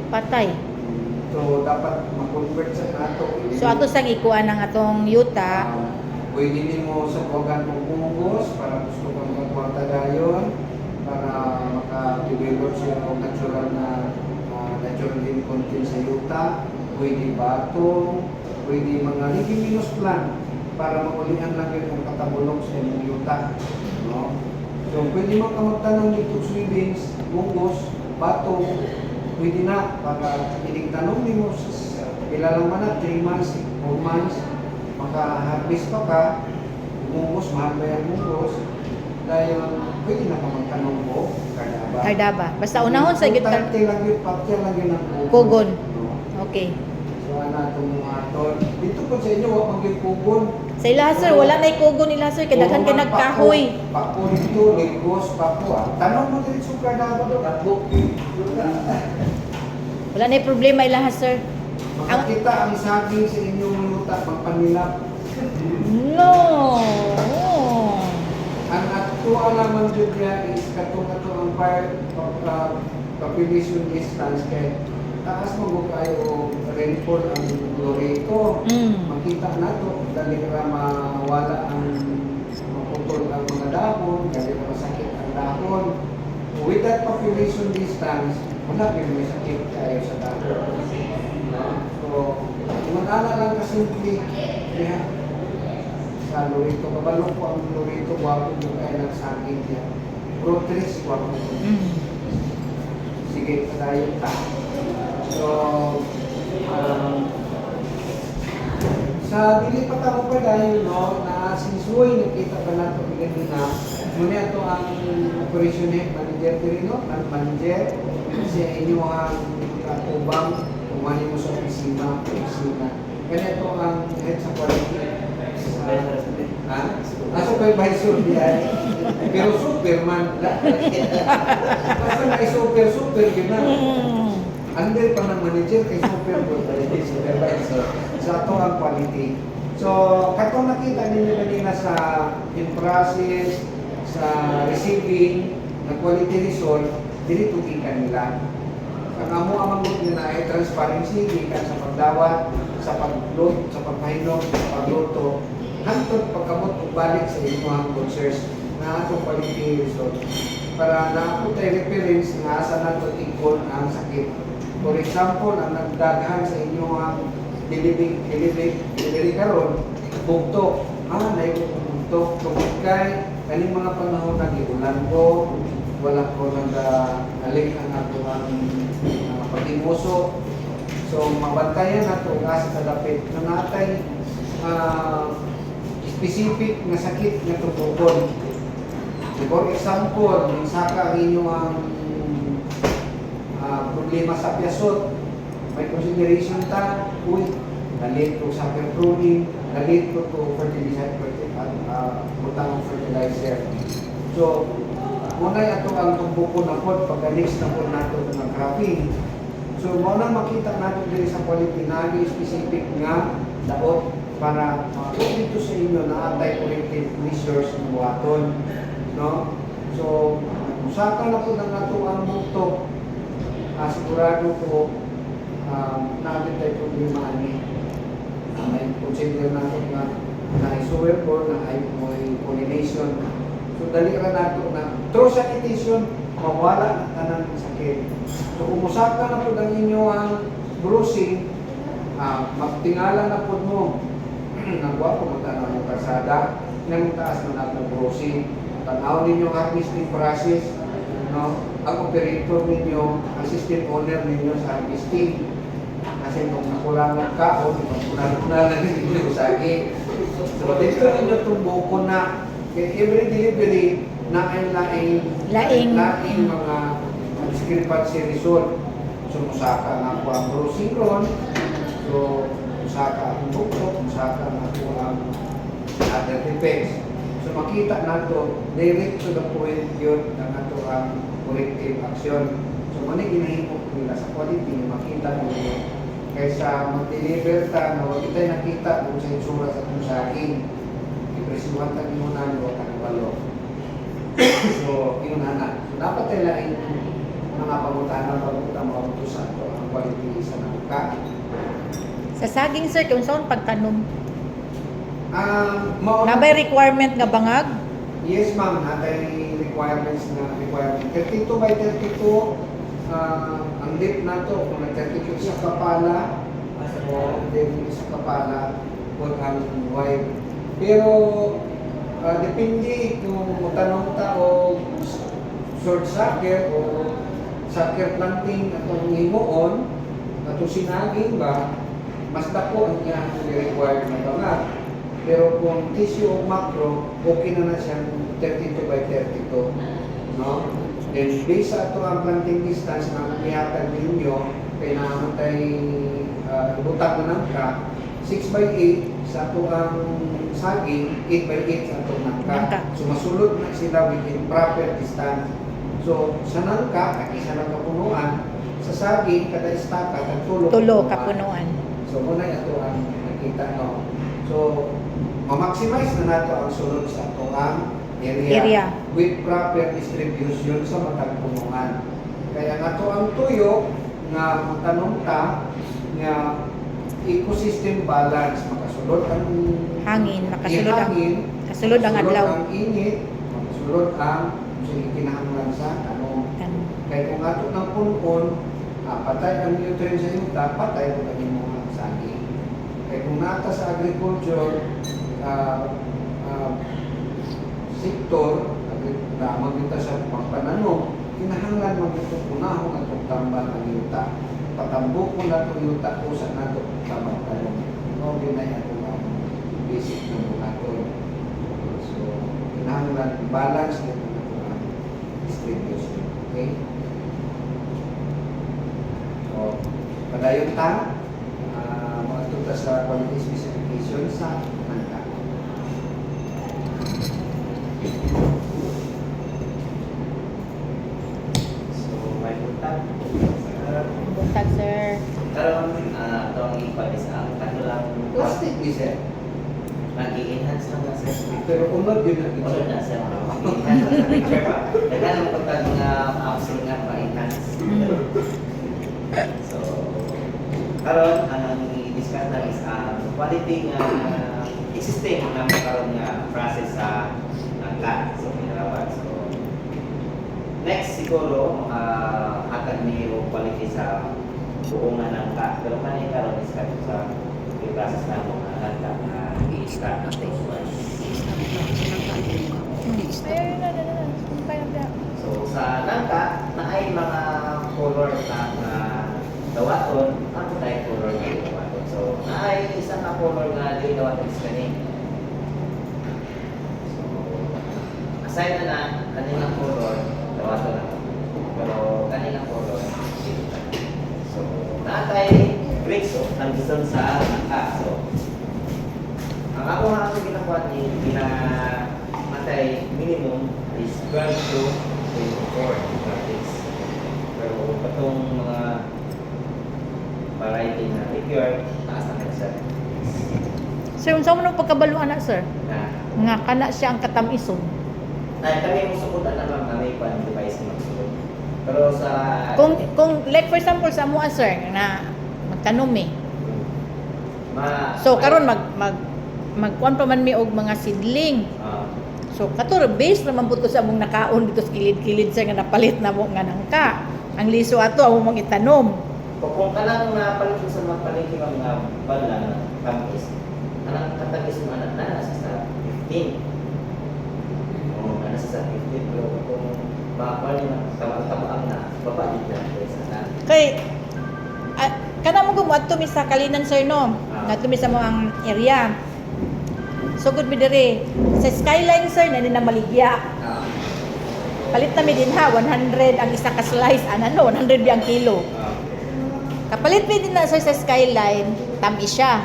Patay. So, dapat mag-convert sa nato. So ato sang ikuan ang atong yuta. Pwede din mo sa kawagan ng bungos para gusto kang magkwarta dayon para maka-develop siya ng natural na natural din content sa yuta. Pwede batong, pwede mga leguminous plant para maulihan lang yun ang katabulong sa inyong yuta. No? So, pwede makamagtanong dito soybeans, bungos, batong, pwede na para tanong ni mo pila lang man na 3 months, 4 months maka-harvest pa ka bungos, mahal ba yan bungos dahil pwede na ka magtanong ko kardaba. Kardaba. Basta unahon sa gyud lang yun, pakya lang yun ang kugon. No? Okay. So ana itong mga tol dito po sa inyo, wag mag kugon. Sa ila sir, wala na kugon nila sir, kay daghan kay nagkahoy. Pako dito, ligos, pako. Tanong mo din sa kardaba do, katbo. Wala na problema ilaha sir. Makakita ang saging sa inyong luta, magpanilap. No. Ang ato alaman dyan niya is kato-kato ang fire population distance kay taas mo kayo rainfall ang Loreto. Makita na to, dali ka mawala ang maputol ang mga dahon, dali ka masakit ang dahon. With that population distance, wala kayo may sakit kayo sa dahon. So, mag-ala lang kasimple kaya sa Loreto. Kabalo po ang Loreto, wapo mo kayo ng saging niya. Pro-trees, wapo mo. Sige, padayon ta. So, sa dili pa tamo pa dahil no, na sinsuoy nakita pa nato ganina. Muna ito ang operation manager diri no, ang manager sa inyo ang ubang umani mo sa opisina. Ganito ang head sa quality. Supervisor diyan. Pero superman. Basta na super yun na. Under pa ng manager kay supervisor. Sa ato ang quality. So, kato nakita ninyo kanina sa in-process, sa receiving, na quality result, dili tugikan nila. Ang amo amang nila ay transparency, gikan sa pagdawat, sa pagluto, sa pagpahinog, sa pagluto, hantod pagkamot ug balik sa inyong concerns na atong quality result. Para naapot ay reference nga asa nato ikon ang sakit. For example, ang nagdaghan sa inyong delivery karon, bugtok. Naikot ang bugtok. Tungkol kay, kaning mga panahon nag-iulan ko, wala ko nag-alik ang atuang pag-imuso. So, mabantayan nato asa sa dapit na natay specific na sakit na tubukon. For example, minsaka ang inyong problema sa piasot, may consideration ta, nalit ko sa pruning, nalit ko to butang fertilizer. So, muna ito ang tumbukon na po, pagka-next na po nato ng cropping. So, muna makita natin din sa quality na specific nga daot para dito sa inyo na anti-corrective measures ng buhaton. No? So, usaka na po ng ato ang buktok, sigurado po natin tayo problema ani. May consider natin nga na soil borne na ay pollination. So dali ra nato na through sanitation mawala na tanang sakit. So umusaka na po ang inyong bruising, magtingala na po mo. Nagwapo mo tanang yung kasada, nang taas na nato bruising. Tanaw ninyo ang harvesting process, no? Ang operator ninyo, ang system owner ninyo sa harvesting. Kasi kung nakulangan ka, o nakulangan ninyo sa akin. So, dito ninyo itong buko na every delivery na ay laing mga discrepancy result. So, musaka nga po ang bruising ron. So, musaka ang buko, musaka nga po ang other defects. So, makita nato direct to the point yun na nato ang corrective action. So, muna ginahimok nila sa quality, makita mo yun. Kaysa mag-deliver ta na huwag tayo nakita kung sa itsura sa itong saging. I-presyuhan tayo mo na o kanibalo. So, yun na. So, dapat tayo lang mga pangutanan sa ito ang quality sa nangka. Sa saging sir, kung saan pagtanom? Nabay Nabay requirement nga bangag? Yes, ma'am. Natay requirement. 32 by 32. Ang dip na to, kung nag-32 sa kapala, o hindi sa kapala, kung ang wide. Pero, depende kung tanong ta o short sucker o sucker planting atong himuon, atong sinaging ba, mas dako ang iyang required na bangag. Pero kung tissue o macro, okay na siyang 32 by 32. No? Then, based sa ito ang planting distance na ihatag ninyo, kaya namatay butak na nangka, 6 by 8 sa ito ang saging, 8 by 8 sa ito nangka. So, masulod na sila within proper distance. So, sa nangka, isa lang kapunuan, sa saging, kada istaka, Tulo kapunuan. So, muna ito ang nakita, no? So, ma-maximize na nato ang sulod sa ito ang area with proper distribution sa matag punuan. Kaya nato ang tuyo nga matanong ta nga ecosystem balance, makasulod ang Hangin, kasulod ang adlaw. ang init, makasulod ang kinahanglan sa kaya kung ato ng punon, patay ang nutrients sa yuta, patay kung ang mga saging. Kaya kung nata sa agriculture sektor, magkita sa pagpananom, kinahanglan magkita punahon at tambal ang yuta. Patambok mo na itong yuta ko sa nato tambal talong. No, ginay ato ang basic na mga ito. So, kinahanglan balance nito na ito ang distribution. Okay? So, padayon ta, mga tuta sa quality specification sa nangka. So, may buntag. Buntag sir. Karon itong ipalis ang katulang Plastic di sir. nag-i-enhance lang na sir. Pero unod yun ang Wala na sir. Nag-i-enhance lang sa picture pa. Nagkano mo pagka mga apps nga ma-enhance. So, karon ang i-discuss na is ang quality nga existing na karon nga process sa nangka. So, pinarawan. So, next siguro, hatag ni o quality sa buong nga nangka. Pero kanina karon is kato sa i-process na mga nangka na i-start na stage 1. So, sa nangka, na ay mga color na dawaton, ang tayo color na dawaton. So, na ay isang na color na di dawaton is kani. So, aside na kanilang color, dawaton na. Pero kanilang color, so, natay grexo, ang gusto sa nangka. So, ang ako nga ang ginakuha ni natay minimum is 12 to 24 graphics. Pero patong mga variety na figure, taas na kayo Sir, unsa mo nang pagkabaluan na sir? na Nga kana siya ang katamison. kami mo sukutan na lang na may pan device na magsuot. Pero sa Kung like for example sa mo sir na magtanom eh. So karon magkuan pa man mi og mga sidling. So kato base naman pud ko sa among nakaon dito sa kilid-kilid sir nga napalit na mo nga nangka. Ang liso ato amo mang itanom. Kung kanang napalit sa mga palengke mga bala na kamis, kanang katagis mo anak na sa 15. O nasa sa 15 pero kung makakuha niyo tama-tamaan na babalik na sa anak. Kay kana mo gumadto mi sa Kalinan sir no. Ngadto mi sa mo ang area. So good mi diri. Sa Skyline sir na na maligya. Palit na mi din ha 100 ang isa ka slice ana no 100 bi ang kilo. Kapalit mi din na sir sa Skyline tamis siya.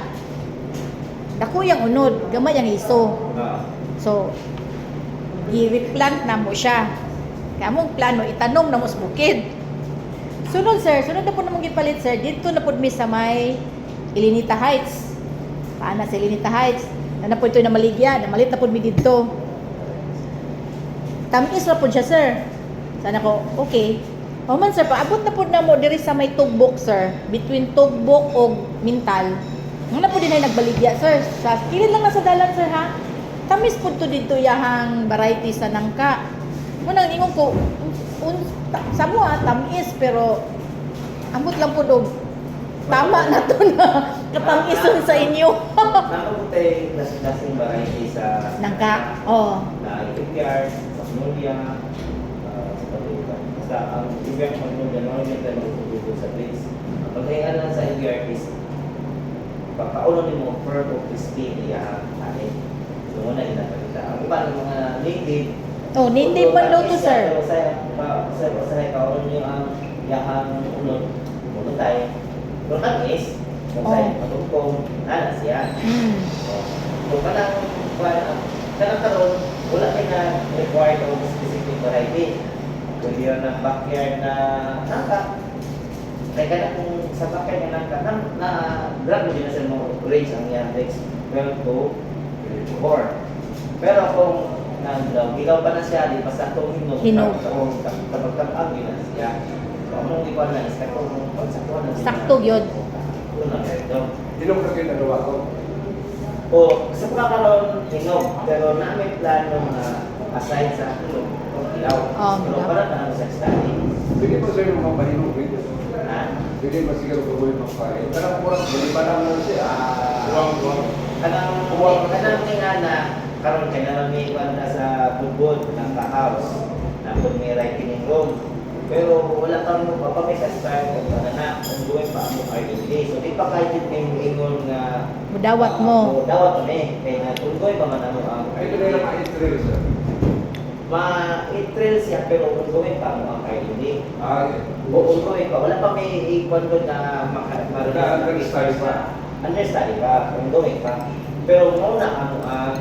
Dako yang unod, gamay ang iso. So i-replant na mo siya. Kaya mong plano itanom na mo sa bukid. Sunod sir, sunod na po namang gipalit sir. Dito na po mi sa may Ilinita Heights. Paana sa Ilinita Heights. Na po ito na maligya, namalit na po mi dito. Tamis na po siya sir. Sana ko, okay. O man sir, paabot na po na mo diri sa may Tugbok sir. Between Tugbok o Mintal. Nga na po din ay nagbaligya sir. Sa kilid lang na sa dalan sir ha. Tamis po to dito yahang variety sa nangka. Munang ingon ko, sa mo tamis pero ambot lang po dog. Tama na to na katamisun sa inyo. Nakaputay lasing variety sa Nangka, oh. Na Ipyard, sa Magnolia, sa Patuka. Sa ang Ipyard, Magnolia, normally tayo magtutubo sa place. Ang pagkaingan lang sa Ipyard is pagkaulo ni mo firm o crispy niya kanin. So muna ginapagita. Ang iba ng mga native, Oh, native man daw to sir. Sa kaulo niyo ang yahang ulod. Ulod tayo. Pero tamis, kung sa'yo matungkong, nana siya. So, kanang karoon, wala kayo na required of specific variety. Kung yun ng backyard na nangka, kaya ka na kung sa backyard na nangka, na-grab mo din na sa mga range ang yandex 12 to 4. Pero kung gigaw pa na siya, di pa sa itong hinog, kapag-kapag na siya. So, ang mga na is kung pagsakuhan na siya. Sakto yun. Ito na ito. Hinog na kayo nagawa ko. O, sa pagkakaroon, hinog. Pero namin plano na aside sa hinog, ilaw. Pero parang na sa study. Pwede pa sa'yo mga pahinog dito. Ha? Pwede ba siguro gawin ng pahinog? Parang kurang, hindi pa naman siya. Kanang nga na, karon kay naman may iwan na sa football ng ka-house. Napon may writing room. Pero wala kang mapapamay sa style kung ano na, kung gawin pa ang RDD. So, di pa kahit yung ingon na Mudawat mo. Mudawat mo eh. Kaya na, kung gawin pa man ano ang Ito na yung ma-intrill, sir. Ma-intrill siya, pero kung gawin pa mo ang RDD. Okay. O kung gawin pa, wala pa may ikon doon na Understudy pa. Understudy pa, kung gawin pa. Pero muna ano ang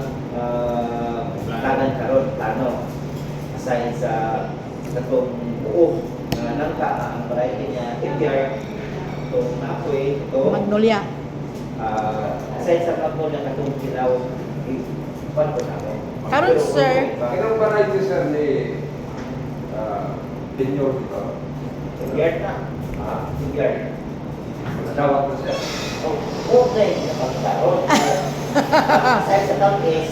tanan karon plano. Aside sa katong buo na nangka ang variety niya Ipyard itong napoy ito Magnolia. aside sa Magnolia katong kilaw kwanto na ako Karon, sir. Anong variety, sir, ni Pinyo dito? Ipyard na Ipyard Nadawat mo, sir. okay na pagkaroon aside sa town is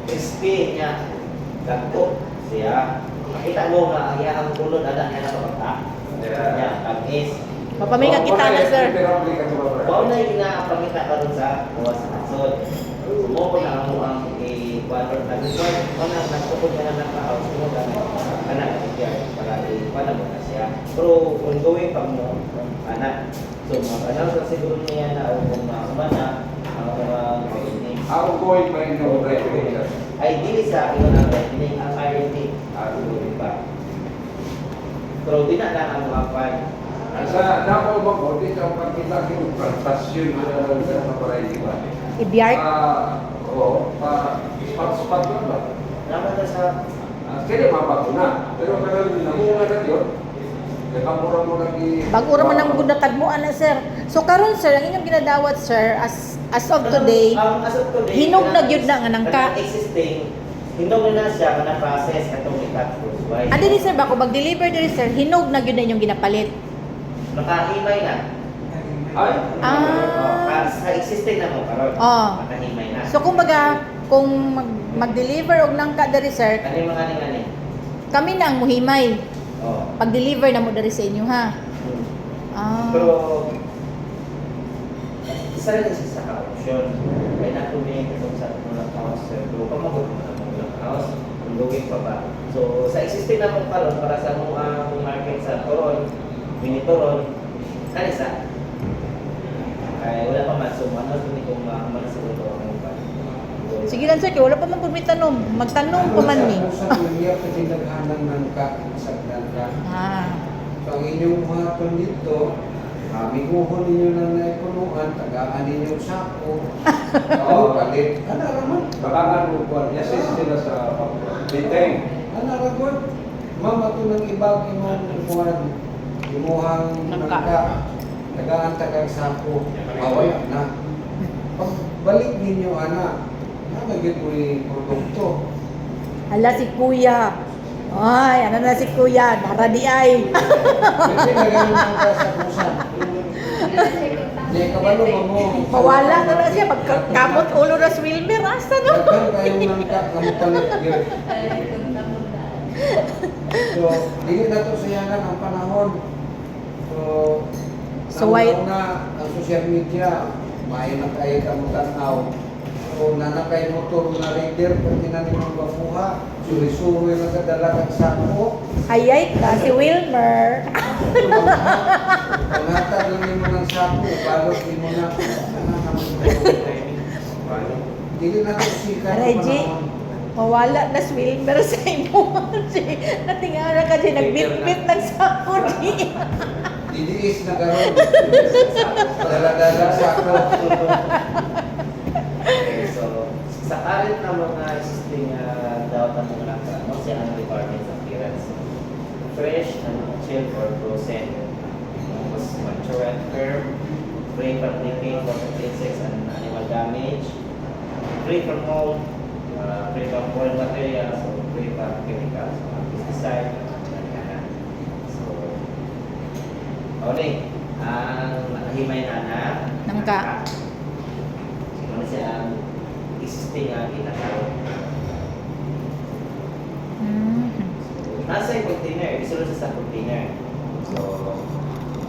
crispy niya ganto siya makita mo nga ang iyang kulod ada niya na pagka niya tamis. Mapamay ka kita na sir. Bao na yung pinapakita ka rin sa buwas sa kasod. Mo ko na mo ang i-quadron na ito. Kung nagtukod ka na ng ka-house mo, anak para i-quadron mo na siya. Pero kung gawin pa mo, anak. So, mag-announce na siguro niya na kung umana ang mga training. Ako going pa rin yung training, sir. Ay, di sa iyo ang training, ang RT. Pa. Pero di na lang ang mga fan. Sa Davao ba ko, di sa pagkita yung plantasyon na variety ba? Ibyard. Oo, spot-spot lang ba? Naman na sa Kaya mabago na. Pero karang namunga na yun, nakamura mo lagi. Bagura man ang gunatag mo ana sir. So karon sir, ang inyong ginadawat sir as of today, as of today, hinog na gyud na nga nangka. Existing, hinog na siya na process katong ikat wise. Adi ni sir bako mag-deliver diri sir, hinog na gyud na inyong ginapalit. Nakahimay na. Ay, Ah. Sa existing na mo karon. Oo. Makahimay na. So kumbaga, kung mag-deliver og nangka diri sir, Kani mga ngani. kami na ang muhimay. Oh. Pag-deliver na mo diri sa inyo ha. Ah. Pero isa rin siya sa ka-option. Kaya na kung may itong sa mga house, pero pamagot mo na mga house, ang luwing pa ba. So, sa existing na mong karon para sa mga market sa Toron, mini Toron, kanisa. Ay, wala pa man. So, ano ito kung manasagot ko ang ba. Sige lang sir, kay wala pa man pud may tanom. Magtanom pa man ni. Sa Piliya, kasi naghanan ng kasagdan ka. Ah. So, ang inyong mga dito, miguhon ninyo na naipunuan, tagaan ninyo sako. Oo, palit. Ano naman? Baka nga lukuan, assist sila sa pag-detect. Ano naman? Ma'am, ito ng ibang imuhan. Imuhang Nangka. nangka. Tagaan tagang sako. Mawala na. Pagbalik ninyo, anak, nagagit mo yung produkto. Hala si kuya. Ay, ano na si kuya? Nara di ay. Kasi nagano nangka sa pusan. Hindi, kabalo mo. Mawala na lang siya. Pagkamot ulo na si Wilmer. Asa no? Nagkan kayong nangka, kamutan yun. So, hindi na ito sayangan ang panahon. So, why- na ang social media, may na kayo kamutanaw. So, nanakay motor na rider, kung tinanin mong babuha, suri-suri na kadalagan sa ako. Hayay ka si Wilmer. Pangatag lang mo ng sako, balot din mo na. Hindi na ito sikat. Reggie, mawala na si Wilmer sa imo. Natingala ka dyan, nagbitbit ng sako di. Didiis na gano'n. Dala-dala sako. Okay, so, sa current na mga existing daw na mga nangka, ano siya ang requirements of clearance? Fresh, chill, or frozen. Mas mature and firm, free from nicking, water insects, and animal damage, free from mold, free from foreign materials, or free from chemicals, pesticide, yan. So, okay, ang nakahimay na Nangka. ano siya ang existing ginagawa. Nasa yung container, isulod siya sa container. So,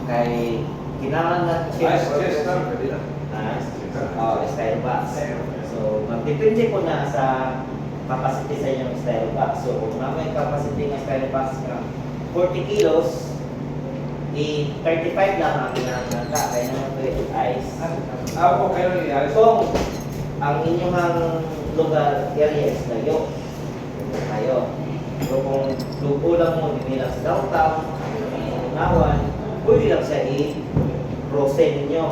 kay kailangan na Yes, na, pwede na. style box. So, magdepende po na sa capacity sa inyong style box. So, kung may capacity ng style box ka 40 kilos, 35 lang ang kinahanglan ka. Kaya naman ito ice. Ako kayo ni Alex. Kung ang inyong lugar area is layo, kayo. So kung lugo lang mo, hindi lang sa downtown, unawan, pwede lang siya i-process ninyo.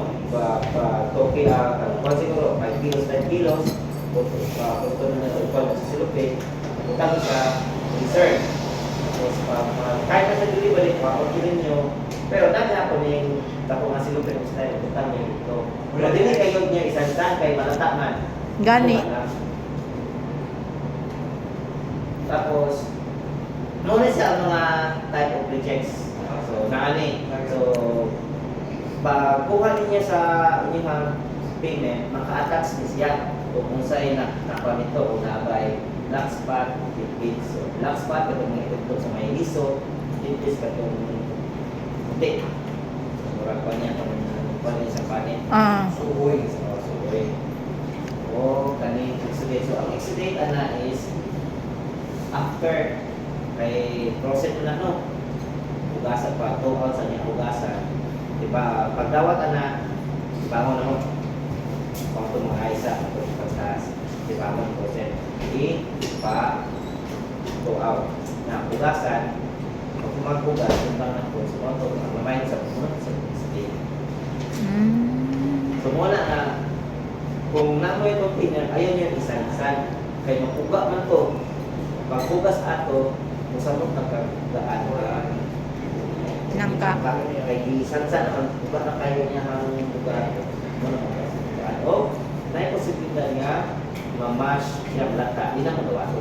Toke, kung siguro, 5 kilos, 10 kilos, kung na ito sa silupin, utang sa reserve. Tapos kahit na sa delivery, pakakilin nyo, pero dami ako yung tako nga silupin ng style, utang nyo ito. Wala din kayo niya isang stand kay malata man. Gani. Tapos, noon siya ang mga type of rejects. So, naani. So, pag kuha niya sa inyong payment, maka-attach niya siya. O kung sa'yo nakuha nito, o nabay, black spot, titbit. So, black spot, katong mga ito sa may liso, titbit, katong hindi. So, murag pa niya, kung niya sa panin. Ah. Suhoy. Suhoy. O, kani exudate. So, ang exudate ana is after kay process na no, hugasan pa, 2 ounce niya hugasan. Diba, pagdawat ana, bangon na mo. Kung ito mga isa, ito pagtaas. Diba, mo process. Pa, 2 ounce. Na hugasan, kung maghugas, yung bang na po, so ito, mamayin sa pumunod sa exudate. So, muna na, kung namoy container, ayaw niya isan-isan. Kaya mapuga man to. Pag hugas ato, musamot nagkagaan Nangka. Kaya isan-isan naman, puga na kayo niya ang buga. O, na yung posibilidad nga, mamash siya lata. Hindi na mo gawa to.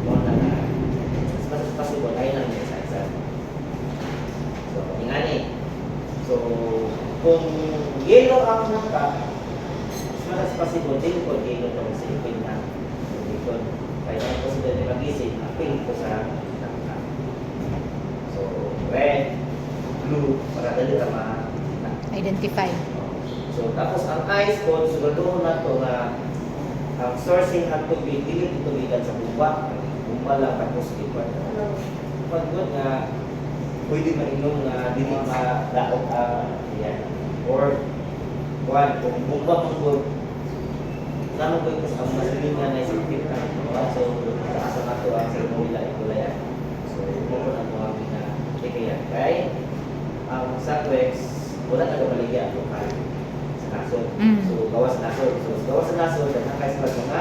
Muna na, as much as possible, ayaw lang niya isan-isan. So, ingani. So, kung yellow ang nangka, much as possible, din ko dito itong silipin na dito. Kaya ang possible na mag-isip, apil ko sa nangka. So, red, blue, para dali ka Identify. So, tapos ang eyes ko, siguro na ito na ang sourcing at tubig, dili ito bigan sa bumba. Bumba lang, tapos ito. Pag doon nga, pwede mainom na dili madaot yan. Or, kung bumba mong good, naman ko yung ang masaling nga na isang tip na so, kaasa na ito ang sa mula ikulayan. So, ito ko na mga pinakikayan. Kaya, ang Sacrex, wala na kabaligyan ang lokal sa nasod. So, gawas nasod. So, gawas sa nasod, at nakais pa mga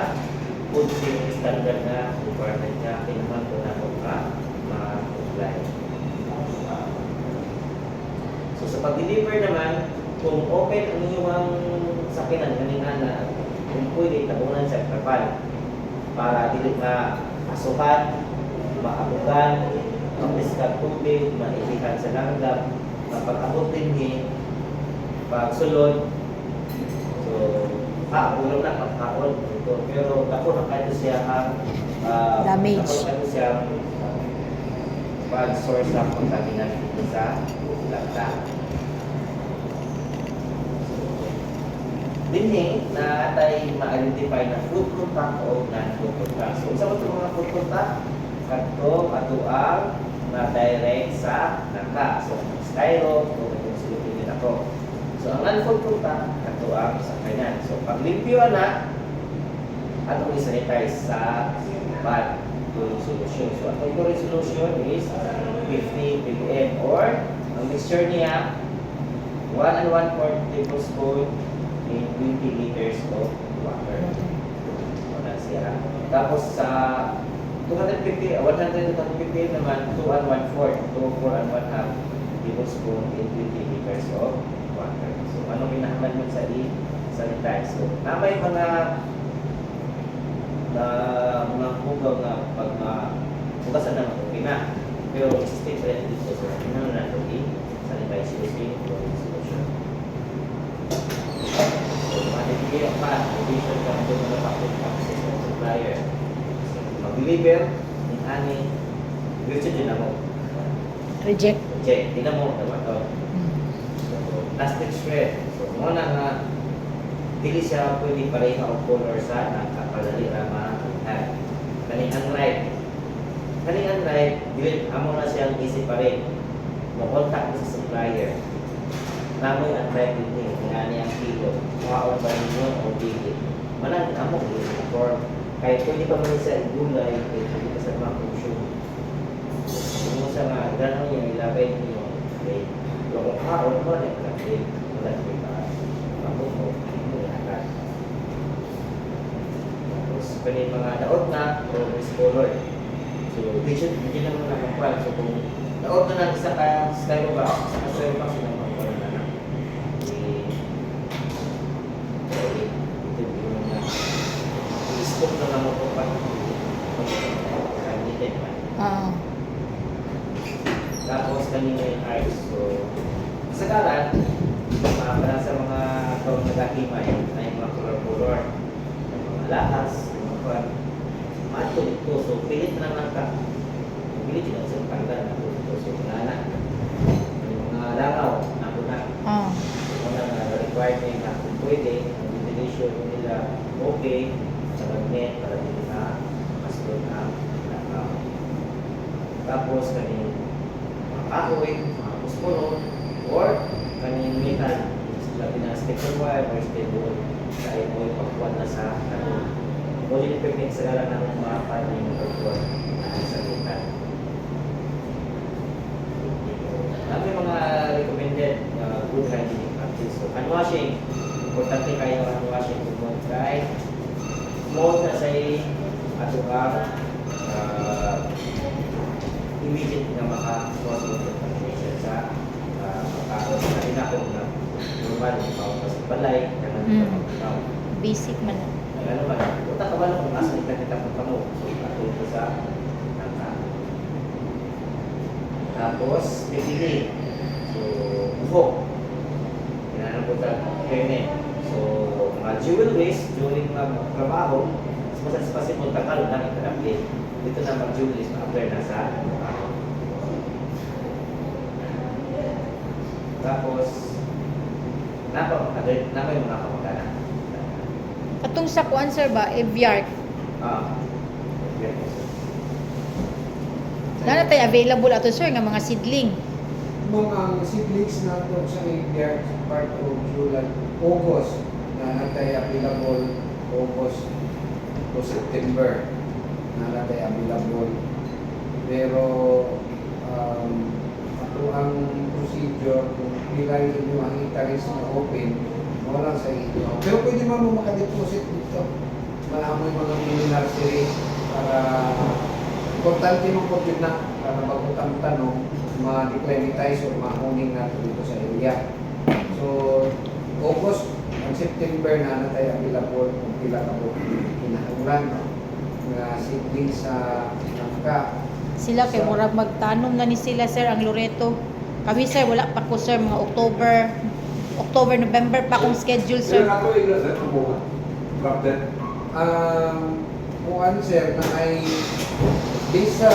food safety standard na requirement niya, kinaman ko na kung ma-apply. So, sa pag-deliver naman, kung open ang inyong sakinan kanina na kung pwede, tabunan sa kapal para dili pasukan, maabugan, mag-discard tubig, maibigan sa langgam, mapag-abot din ni pagsulod. So, ulo na pagkaon. Pero ako nakaito siya ang Damage. nakaito siya pag-source ng contaminant sa lagda. Dinhi na tayo ma-identify na food contact o non-food contact. So, isa mo itong mga food contact, ato ang na-direct sa nangka. So, styro, kung itong silupin din ako. So, ang non-food contact, ato ang sa kanyan. So, pag limpyo na, atong isanitize sa bad chlorine solution. So, atong chlorine solution is 50 ppm or ang mixture niya 1 and 1/4 tablespoon in 20 liters of water. Wala siya. Tapos sa 100 to 250 naman 2 and 1/4 to 4 and 1/2 tablespoon in 20 liters of water. So ano pinakaman mo sa i-sanitize? So may mga hugaw na pag hugasan naman okay na. Pero existing pa rin dito. So ano na ito i-sanitize using chlorine solution. So, manibigay ang revision ka ng mga package ng supplier. So, mag-deliver, yung ani, virtue din ako. Reject. Check, di na mo, diba ito? So, plastic shred. So, muna nga, dili siya pwede pareha o color sa nakapadali rama at kaning unripe. Kaning unripe, dili, amo na siyang i-separate. Makontak mo sa supplier. Namoy unripe din niya, ingani ang kilo. Makaon ba ninyo o bigit. Manang amo or kahit pwede pa man sa gulay, kahit pwede pa sa mga consume. Kung mo sa nga, gano'n yung ilagay niyo, okay. Kung makaon mo rin, okay. Wala ko pa. Amo mo, hindi mo lahat. Tapos, pwede mga daot na o color. So, hindi naman nakakuan. So, kung daot na lang sa styrobox, sa styrobox na makakuan na lang. Na naman po pa gamitin pa. Tapos kanina yung ice. So, sa kalan, para sa mga taong nagahimay ay mga color-color, mga lahas, mga kwan, mato ito. So, pilit na lang ka. Pilit yun sa tanggal na ito. So, nana. Mga langaw, ako na. Mga requirement na kung pwede, ang ventilation nila okay, sa magnet para hindi na maslot ang lakaw. Tapos kanin mga kahoy, mga pusporo, or kanin metal, labi na sticker wire or stable dahil mo ipagkuhan na sa kanin. Body effect sa galang ng mga pan yung pagkuhan sa metal. Dami mga recommended good hygienic practice. So, hand washing. Importante kayo ang hand washing kung try mode na sa ato ang immediate na maka-cause of contamination sa pagkakas na inakong na normal sa balay na Basic man. ano ba, utak ka ba na kung nasa kita po mo so ato ito sa nangka. Tapos pipili so ufo kinanang po sa kene so mga jewelries during trabaho, as much as possible, kakalo na ng therapy. Dito na mag-jewelries after na sa trabaho. Tapos, napa yung mga kamagana. Katong sa kuan sir ba, Eviart, Yes, sir. na tayo available ato sir nga mga seedling. Mga seedlings na ito sa Ibiar, part of July, August, na natay available, August to September, na natay available. Pero, ato ang procedure, kung pilay inyo ang italis na open, wala sa inyo. Pero pwede mo makadeposit dito. Malamoy mga mini nursery para importante mo po yun na para bagutang tanong, ma-declimatize o mahuning natin dito sa area. So, August and September na tayo available kung pila ka po kinahanglan nga seedling sa nangka. Sila kay murag magtanom na ni sila sir ang Loreto. Kami sir wala pa ko sir mga October, November pa akong schedule sir. Pero ako yung nasa kumuha. Drafted. Kung sir, na ay based sa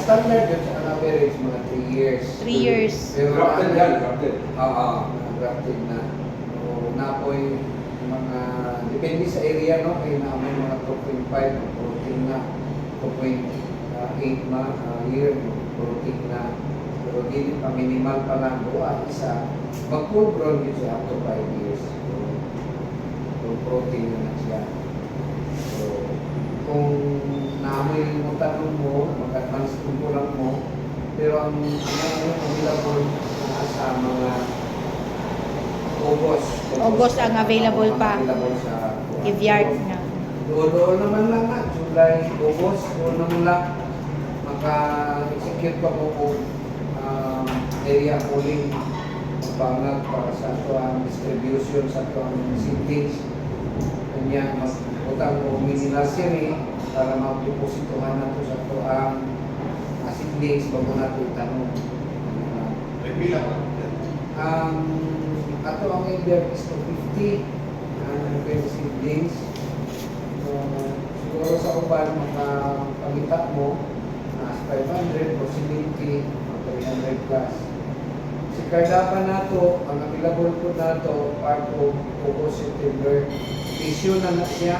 standard yun, sa average, mga 3 years. 3 years. Pero Drafted yan, drafted. Oo, drafted na. So, napoy mga, depende sa area, no? Kaya na may mga 2.5 protein na, 2.8 year protein na. Pero hindi pa minimal pa lang buwan, isa. Mag-full grown yun siya up to 5 years. So, protein na siya. So, kung naamoy mo tanong mo, mag-advance kung lang mo, pero ang available sa mga August ang available pa. Available sa Eviart na. Doon naman lang na, July, August, doon naman lang maka-execute pa po kung area pooling pangag para sa ito ang distribution sa ito ang seedlings. Kanya, utang o mini nursery para mapupositohan na ito sa ito ang seedlings bago natin itanong. May pila ka. Ato ang India is 250 ang seedlings. So, siguro sa uban, makapagita mo 500 or 70 or 300 plus. Si Cardapa nato, ang available po nato, part of August, September, issue na na siya.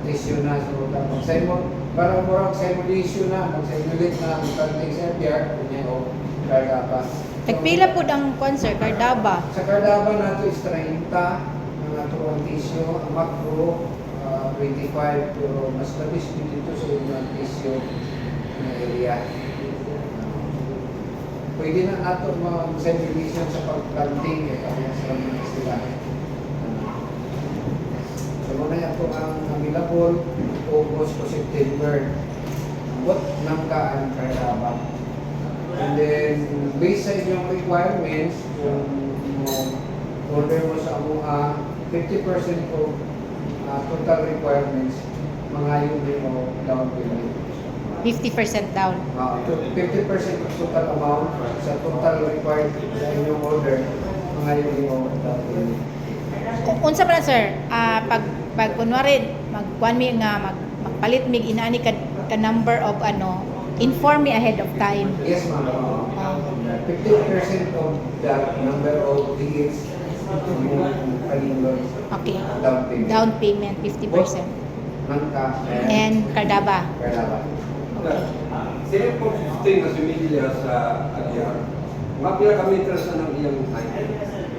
Issue na. So, magsay mo, parang murag say mo issue na, mag-simulate na, mag-contact sa FDR, kunya o Cardapa. Nagpila po ang concert, Cardaba. Sa Cardaba nato is 30, ang ato ang tissue, ang macro, 25, pero mas labis dito sa inyong tissue na area. Pwede na nato mag-simulation sa pag-planting, kaya sa mga sila. So, muna ito ang available, August to September. What nang kaan Cardaba? And then, based sa inyong requirements, kung order mo sa mga 50% of total requirements, mga yun mo down payment. 50% down. 50% of total amount sa total required sa inyong order, mga yun mo down payment. Unsa pa na sir, pag kunwari magkuan mi nga magpalit mig inaani ka number of inform me ahead of time. Yes, ma'am. 50% of the number of tickets Okay. down payment. Down payment 50%. Nangka And Cardaba. Cardaba. Sila po 15 na sumilya sa Aguiar. Mga pila kami interest na ng iyang title.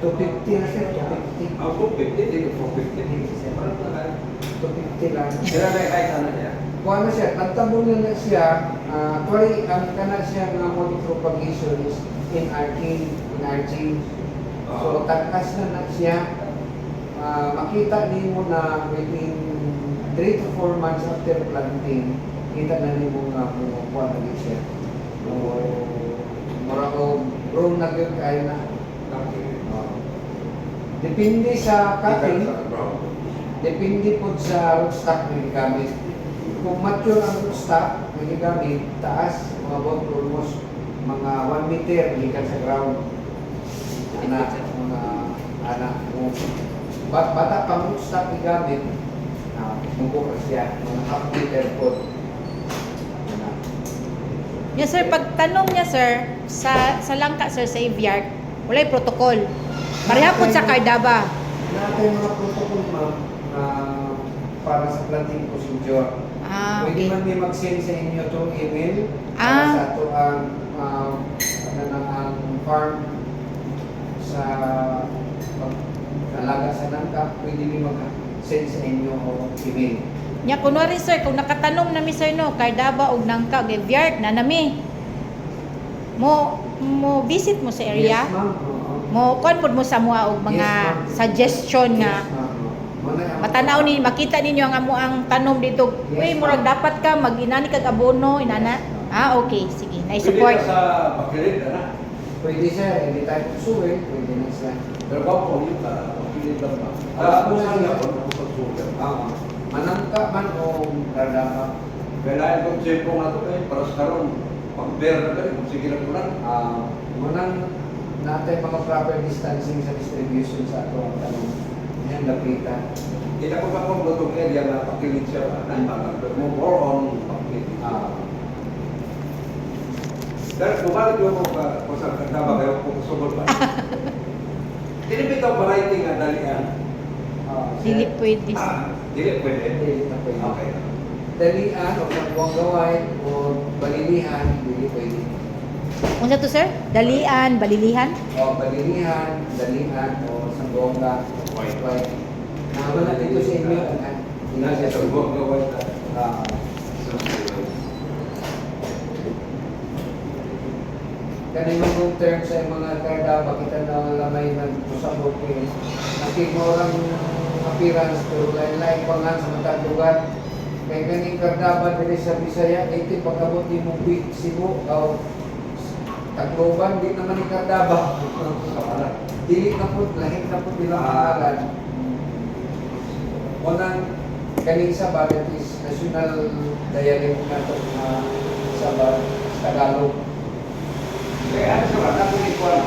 250 na siya, 250. Ako, 50, hindi ko 50. 250 lang. Sila na kahit ano niya. Kung ano siya, nagtabon na siya, actually, ang kana siya nga mode propagation is enlarging. So, takas na siya. Makita niyo na within 3 to 4 months after planting, kita na niyo nga kumukuha na din siya. So, marako, grown na yun kaya na. Depende sa cutting, depende po sa rootstock na gigamit. Kung mature ang rootstock na gigamit, taas, mga about almost mga 1 meter gikan sa ground. Mga anak mo. bata pa mo stock igamit, mungko ka siya, mga half-liter po. Yes sir, pagtanong niya sir, sa langka sir, sa Aviark, walay protocol. Pareha po sa Cardaba. Natin mga protocol ma'am, para sa planting procedure. Ah, Pwede okay. man may mag-send sa inyo itong email para Ah. sa ito ang farm sa pag-alaga sa nangka, pwede may mag-send sa inyo o email. Nya kunwari sir, kung nakatanom nami sir no, Cardaba og nangka Aviark na nami. Mo visit mo sa area. Yes ma'am. Oo. Mo kon pud mo sa mua og mga Yes, ma'am. suggestion nga Yes, ma'am. matanaw ni makita ninyo ang amo ang tanom dito. Yes, Uy, murag ma'am. dapat ka mag-inani kag abono, inana. Ah, okay, sige. Na-support. Pwede ka sa pakilit, na. Pwede sir, hindi tayo pusuin, pwede na sila. Pero ba po yun ka, pakilit lang ba? Ah, Kung saan ako, nakapagsulat. Manangka man o kardama. Kailangan kong chepo nga ito eh, para sa karoon, pag-bear na kayo, kung sige lang ko lang. Munang natin mga proper distancing sa distribution sa ato ang tanong. Yan, lapitan. Hindi na ko pa kung lutong area na pakilit siya ba, na mga more on pakilit. Dahil bumalik yung kung saan kagdama kayo, kung sumod ba. Tinipit ang variety nga dalian. Dili pwede. Dili pwede. Hindi na pwede. Okay. Dalian o pagbuwang gaway o balilihan, hindi pwede. Unsa to sir? Dalian, balilihan. O balilihan, dalian o sanggongga, white. Naman na dito sa inyo. Nasa sa buwag gawin na. Kanina mong term sa mga kardama, kita na lamay ng pusabot ko yun. Nakikmurang appearance, pero lain-lain pa nga sa matang lugar. Kaya ganing kardama dili sa Bisaya, dito pagkabot ni mong Cebu, o Tacloban, di naman ni kardama. Dili na po, lahit na po bilang pangalan. Unang kaning Sabah, that is national dialect na ito sa Tagalog. Kaya ano sa mga natin ikuan.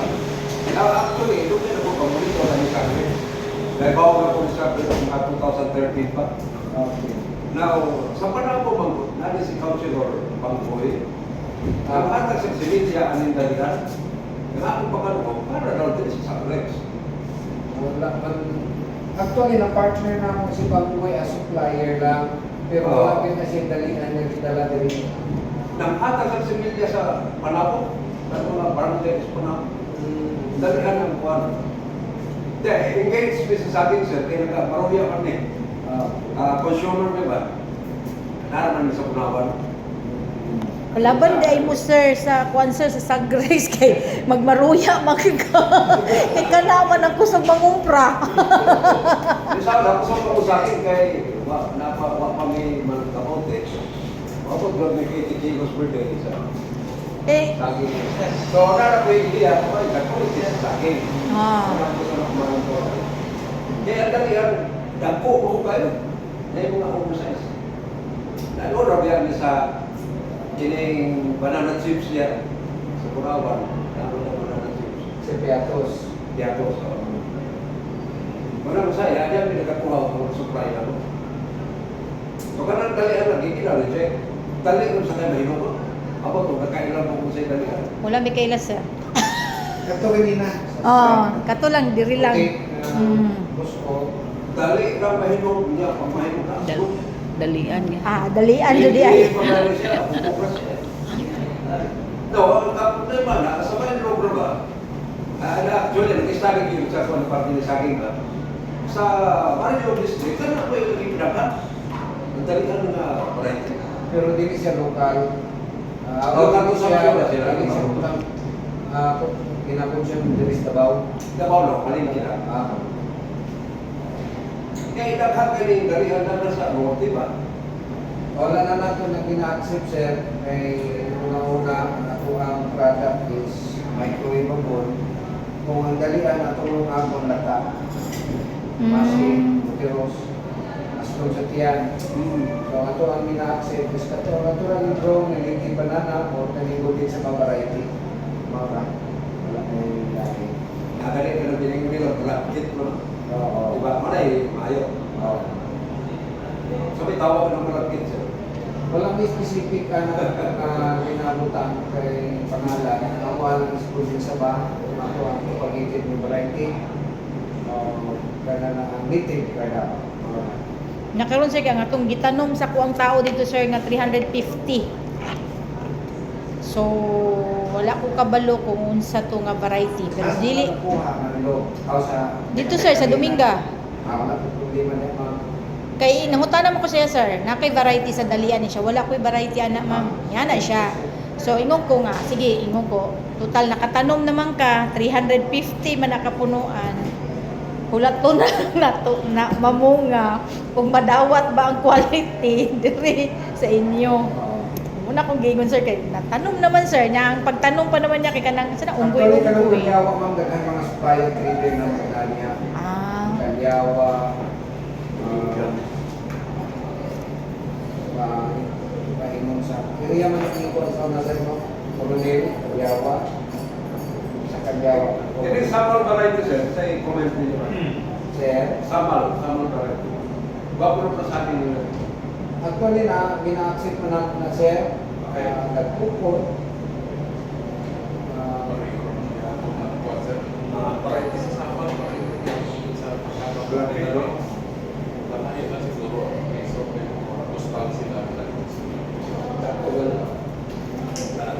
Now actually, doon din ako pamulito na yung sabi. Naibaw na po sa mga 2013 pa. Okay. Now, sa panahon po manggo, natin si Councilor Bangkoy, ang atas sa Silvia aning dalihan, yung akong pagkano ko, para daw din si Sacrex. Wala man. Actually, na-partner na ako si Bangkoy as supplier lang. Pero wala na siya dalihan na kitala din. Nang atas sa Silvia sa Panabo, at mga barangay sa Panabo, dalihan ang kuwan. Engage sa akin sir, kaya nagka-maruya kami. Consumer, di ba? Naraman sa Punawan. Laban day mo sir sa kuan sir sa Sagres kay magmaruya magka. Kay kanaman ako sa bangumpra. Isa lang sa ko sa akin kay wa kami man kapote. Ako grab ni 80 kilos per day sa Eh, saging. So na ko idea ko ay kapote sa saging. Kaya dali ang dako ko kayo. Dahil mga oversize. Lalo rabiyan sa kining banana chips niya sa Purawan. Lalo na banana chips. Si Piatos. Tiyatos. Wala mo saya, diyan may nagkakuha ko ng supply na ko. So kanang dalihan lagi, kina-reject. Dali ko sa kayo mahino ko. Ako to, nagkailan mo kung sa'yo dalihan. wala may kailas sir. Kato kanina. Kato lang diri lang. Okay. Busko. Dali lang mahino niya, pag mahino na. Dalian nga. Dalian jud ay. Pagdali siya, bubukras siya. No, ang problema na, sa mga logro ba? Actually, nag-istagin yung sa kung party ni saging ba? Sa Mario District, kan ako yung naging pinakat. Ang dalihan na variety. Pero dili siya lokal. Local consumption na sila. Dili siya lokal. Kinakonsume dili sa Davao. Davao no, kalin kita. Kaya idaghan kayo yung dalihan na nasa norte ba? Wala na nato na gina-accept sir. Kay una-una, ako ang product is microwavable. Kung ang dalihan na tulong ang lata. Masin, buteros, aston sa tiyan. So ato ang gina-accept is kato natural yung drone, nilingki banana o naningod din sa mga variety. Mga wala na yung lagi. Nagalit ka na bining nila, tulakit mo. Oo. Diba? Manay, maayo. Oo. So may tawag ng mga kids. Walang specific ginabutan kay pangalan. Nakuha lang sa probinsya ba? Nakuha ang pagigit ng variety. Kana na ang native kada. Nakaroon sir nga atong gitanom sa kuang tao dito sir nga 350. So wala ko kabalo kung unsa to nga variety pero dili Nakuha ng loob. Sa dito sir sa Dominga. Wala ko problema na ma'am. Kay nangutana mo ko siya sir, na kay variety sa dalian ni siya. Wala ko'y variety ana ma'am. Yan na siya. So ingon ko nga, sige ingon ko. Total nakatanom naman ka 350 man nakapunuan. Hulat to na mamunga kung madawat ba ang quality diri sa inyo. Muna kong gingon sir kay natanom naman sir niya ang pagtanom pa naman niya kay kanang sa Actually, kanang unggoy-unggoy. Kalyawa ma'am, daghan mga supplier trader ng Magdalya. Ah. Kalyawa, pahingon sa area man ang ikon sa nasay mo, Coronel, Kalyawa, sa Kalyawa. Ini samal variety sir, sa comment niyo. Sir, Samal variety. Bago na sa akin nila. actually na, gina-accept mo na sir, nagpupot,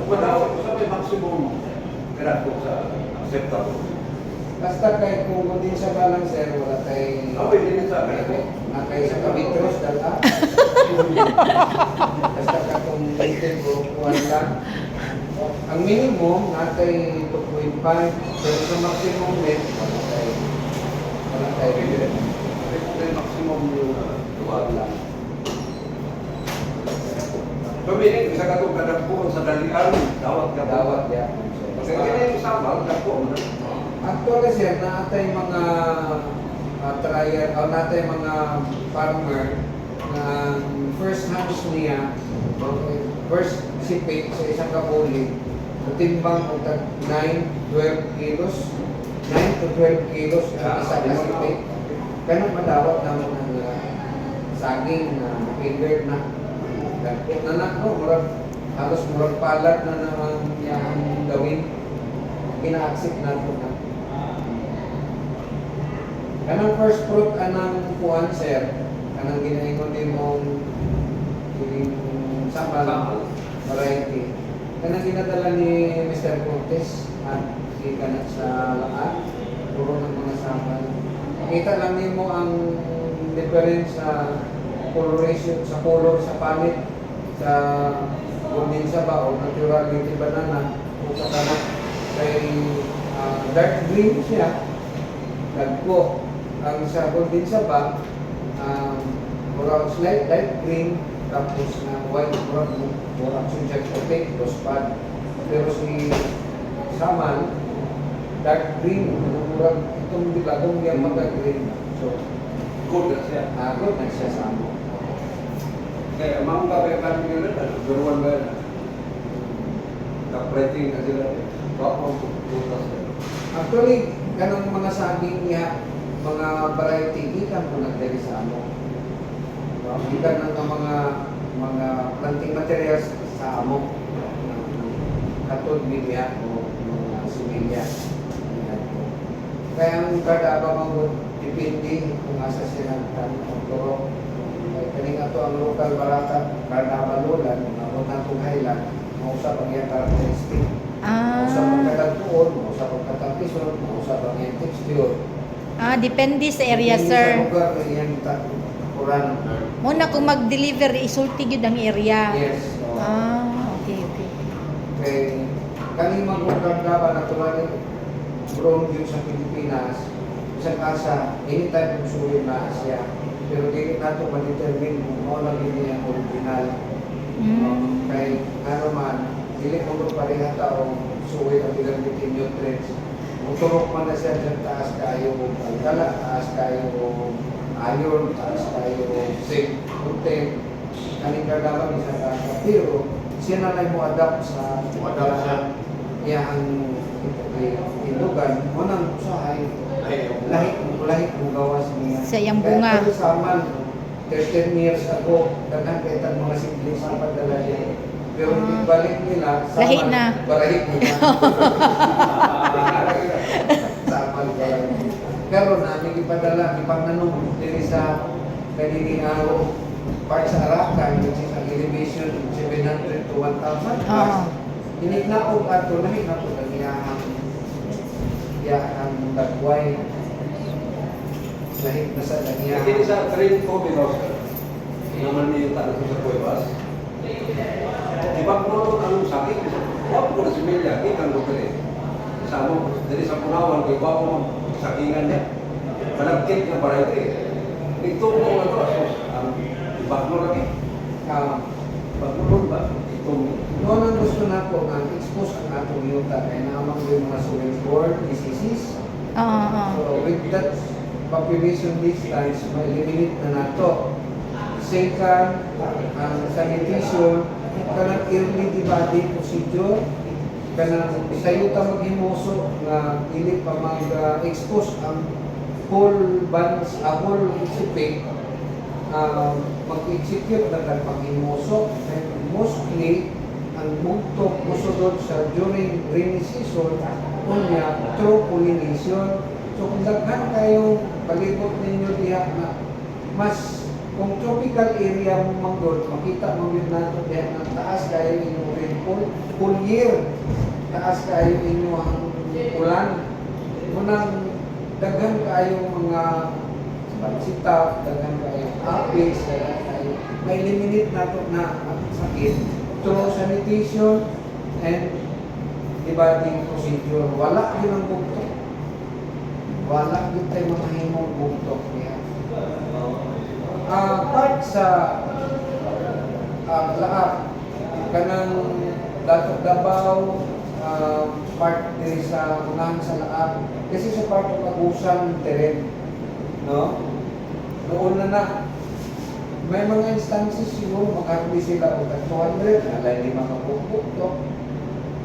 Sa may maximum grado sa acceptable. basta kay kung din sa balang sir, wala kay Hindi sa akin. na kay sa kabitros dala. Basta ka kung itin ko, kuhan lang. Ang minimum, natay 2.5, pero sa maximum net, wala kay May maximum yung wala lang. Pamiling, isa ka itong kadagpuan sa dalian, dawat ka Dawat ya. Kasi kaya yung samal, dagpuan. Actually sir, naatay mga trial, o naatay mga farmer na first house niya, first sipit sa isang kapuli, timbang o 9-12 kilos, 9 to 12 kilos ang isang kasipit. Ganun madawat naman ang saging na finger na. Dagpo na na, no? Halos murag palat na naman niyang gawin. Pina-accept na ito na. Kanang first fruit anang kuan sir, kanang ginaingon din mong samal variety. Kanang ginadala ni Mr. Cortez at si kanat sa lahat, puro ng mga samal. Kita lang nimo ang difference sa coloration, sa color, sa palit, sa kondensya ba o natural beauty banana o sa kanat kay dark green siya, nagpo. Ang sa kondensya ba, murag light green, tapos na white, murag sunjag opaque, rosepad. Pero si saman, dark green, murag itong bilagong yung mag-green. So, Good na siya. good na siya sa amo. Kaya mga kapag nila na, duruan ba yan? Kapreting na sila. Baka ang putas na. Actually, ganong mga saging niya, mga variety, ikan po nagdali sa amo. Ikan ng mga planting materials sa amo. Katod, bibya o similya. Kaya ang kada ba depende kung asa sila ang turo. Kaning ato ang local barata, kada balulan, mga natong highland, mausap ang iyang karakteristik. Mausap ang katagpuon, mausap ang katagpison, mausap ang iyang texture. Depende sa area Depende sir. Sa lugar na iyang takuran. Muna kung mag-deliver, isulti yun ang area. Yes. Okay. Kay kaning mag-lugar na ba natural grown yun sa Pilipinas, isang asa, anytime kung suwi na Asya. Pero dili nato ma-determine kung ano lang yun yung original. Kay ano man, dili mo ito pareha taong suwi ang bilang bitin nutrients. Muturok man na siya dyan, taas kayo alkala, taas kayo iron, taas kayo zinc, content. Kaning kagalang isang asa. Pero siya na lang mo adapt sa iyang inugan. Unang usahay, lahi mo lahi kung gawas niya. Sa iyang bunga. Kaya saman, 13 years ago, daghan kaya tag mga siblings na padala niya. Pero balik nila, Lahi na. Balahi nila. Saman balahi. Pero na, ipadala, ipagnanom diri sa kanilang araw, part sa Arakan, which is ang elevation 700 to 1,000 plus. Oo. Hinignaog ato, nahinapod ang iyahang dagway. Lahit na sa Kini iyahang. sa train ko because naman niyo tayo sa kuwebas. Di ba kung ang sakit, wag ko na si Melia, ikan ko kare. Sama dari sa Punawan kay bago sakingan niya. Malagkit na variety. Ito ko na to ang baklo lagi. Baklo ba? Ito Noon ang gusto na ko nga, expose ang atong yuta kaya naamang yung mga soil-borne diseases. Oo. So with that population distance, ma-eliminate na nato. Second, ang sanitation, kanang early debading procedure, kanang sayo ta maghimuso nga dili pa mag-expose ang whole bands, whole sipig, mag-execute na kang paghimuso. And mostly, ang bugtok musudod sa during rainy season, kunya through pollination. So kung daghan kayong palibot ninyo diha na mas kung tropical area mo manggod, makita mo yun nato diha na taas kayo inyong rainfall full year, taas kayo inyong ulan. Munang daghan kayo mga pansita, daghan kayo apis, daghan kayo ma-eliminate nato na ang sakit through sanitation and debading procedure. Wala yun ang bugtok. Wala yun tayo mga himong bugtok niya. Part sa laap, kanang Dato Davao, part din sa unahan sa laap, kasi sa part ng Agusan terrain, no? Noon na may mga instances siguro makarami sila o tag 200, alay 5 kabukbuktok,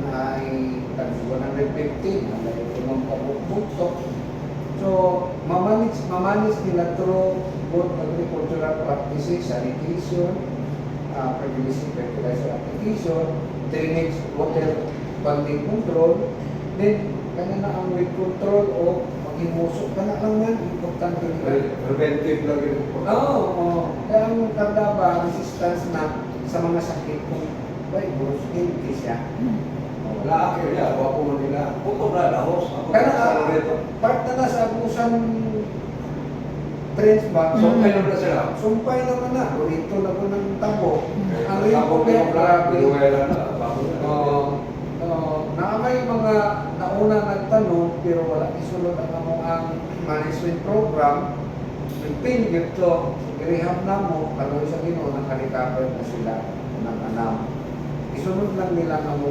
na ay tag 150, alay 5 kabukbuktok. So, mamanage nila through both agricultural practices, sanitation, fertilizer application, drainage, water banding control, then kanya na ang weight control o maghimusok ka na lang yan, importante nila. preventive lang yun. Oo. Kaya ang kardaba, resistance na sa mga sakit kung virus, hindi siya. Wala akin niya, wapo mo nila. Puto na, lahos. Ako Kaya sa reto. part na nasa Agusan trends ba? So, may naman na sila. Sumpay naman na, dito na po ng tabo. Ang Tapos rin po yung kaya, grabe. Binuwela na, bago na. Naamay mga nauna nagtanong, pero wala isulod ang management program. Nagpin ito, i-rehab na mo, kaloy sa Ginoo, nakarecover na sila ng anam. Isunod lang nila ang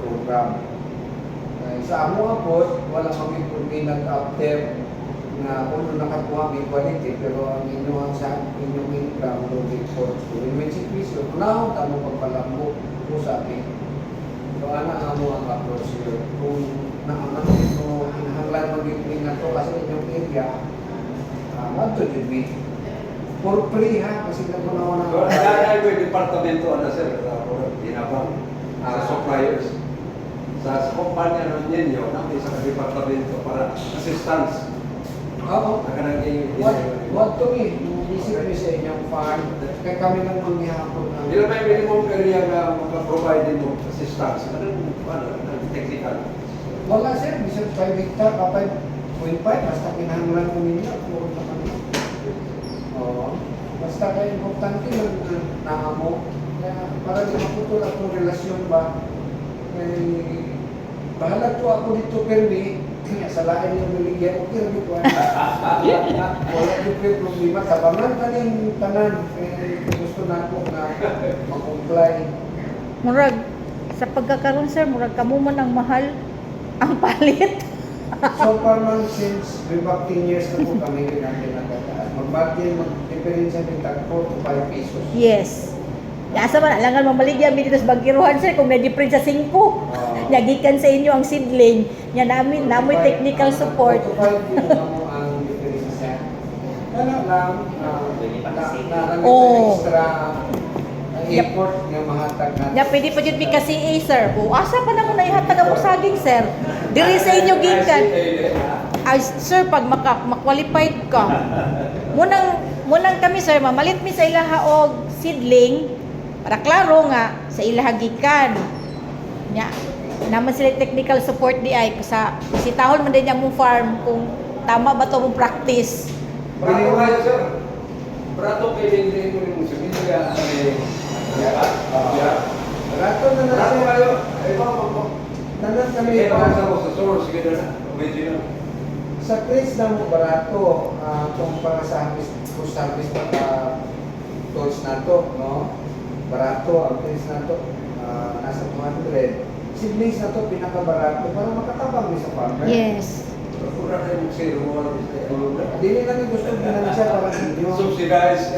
program. Sa amo po, wala kami nag-after na uno nakakuha may quality, pero ang inyong income low for win-win situation. Unahon tamo pagpalambo po sa akin. So, ana amo ang approach here. Kung naaman ito, hinahanglan mag-ipin na to kasi inyong area, what to do we? For free ha, kasi nagunawa na. So, dahil may departamento ano sir, dinabang sa suppliers. Sa kumpanya ng ninyo, namin sa departamento para assistance. Oo. What to me? Isip niyo sa inyong farm, kaya kami lang manghihapon na. Hindi na may minimum area na maka-provide din mo assistance. Anong technical? Wala sir, bisan 5 hectare, 5.5, basta kinahanglan ko ninyo, puro na kami. Oo. Basta kaya importante lang na naamo. Kaya para di maputol akong relasyon ba, bahala to ako dito permi, kaya sa lain yung niligyan ko permi ko. Wala yung problema, tabangan ka rin tanan, gusto na ako na mag-comply. Murag, sa pagkakaroon sir, murag kamo man ang mahal ang palit. So far man, since way back 10 years na po kami natin nagkataan, mag-bargain, mag-diferensya ng tag 4 to 5 pesos. Yes. Asa man alangan mamaligya mi dito sa Bagiruhan sir kung na-different sa 5. Nagikan sa inyo ang seedling. Nya namin namoy technical support. 4 to 5 din mo ang Kaya lang, Pwede pa kasi. Oo. extra effort nga mahatag natin. Ya pwede pa jud mi kasi sir. O asa pa namo na ihatag ako saging sir. Diri sa inyo gikan. Ay sir pag ma-qualified ka. Munang kami sir mamalit mi sa ilaha og seedling para klaro nga sa ilaha gikan. Nya naman sila technical support di ay sa sitahon man din yang mong farm kung tama ba to mong practice. Brato kayo, sir. Brato kayo din ko yung similya. Rato na na Brato siya. kayo. Ay, po. Nanan kami Kaya pa sa source, sige na. Medyo sa Chris na mo barato kung para sa service pa tools na to, no? Barato ang Chris na to nasa 200. Siblings na to pinakabarato para makatabang ni sa farmer. Yes. Pura na yung zero. Dili na ni gusto ginansya para hindi Subsidize.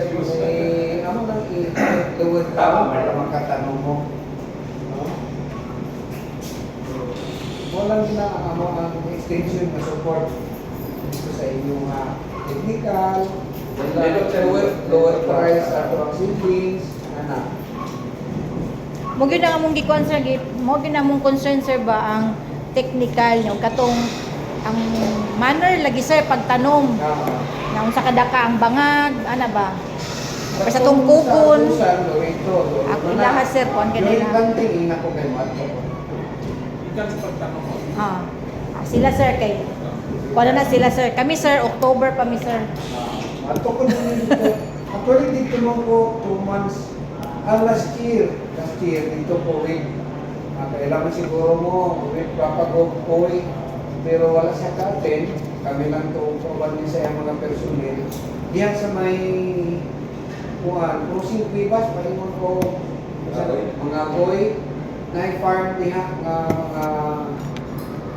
ano nang i-lower tama para makatanong mo. No? Walang na ang extension na support dito sa inyong technical, lower price sa ang siblings, anak. Mo gyud ang among gi-concern mo gyud ang among concern sir ba ang technical nyo katong ang manner lagi sir pagtanom na unsa kadaka ang bangag ana ba sa tungkugon ako ilaha sir kuan kanila Kanting ina ko kay Mato. sila sir kay kuan na sila sir kami sir October pa mi sir Mato ko din dito. Actually dito mo ko 2 months. Last year dito po week. Kailangan siguro mo week papag-uwi. Pero wala siya ka-attend. Kami lang to upawan din sa mga personel. Diyan sa may crossing Cuevas, palimon ko mga boy na farm diha nga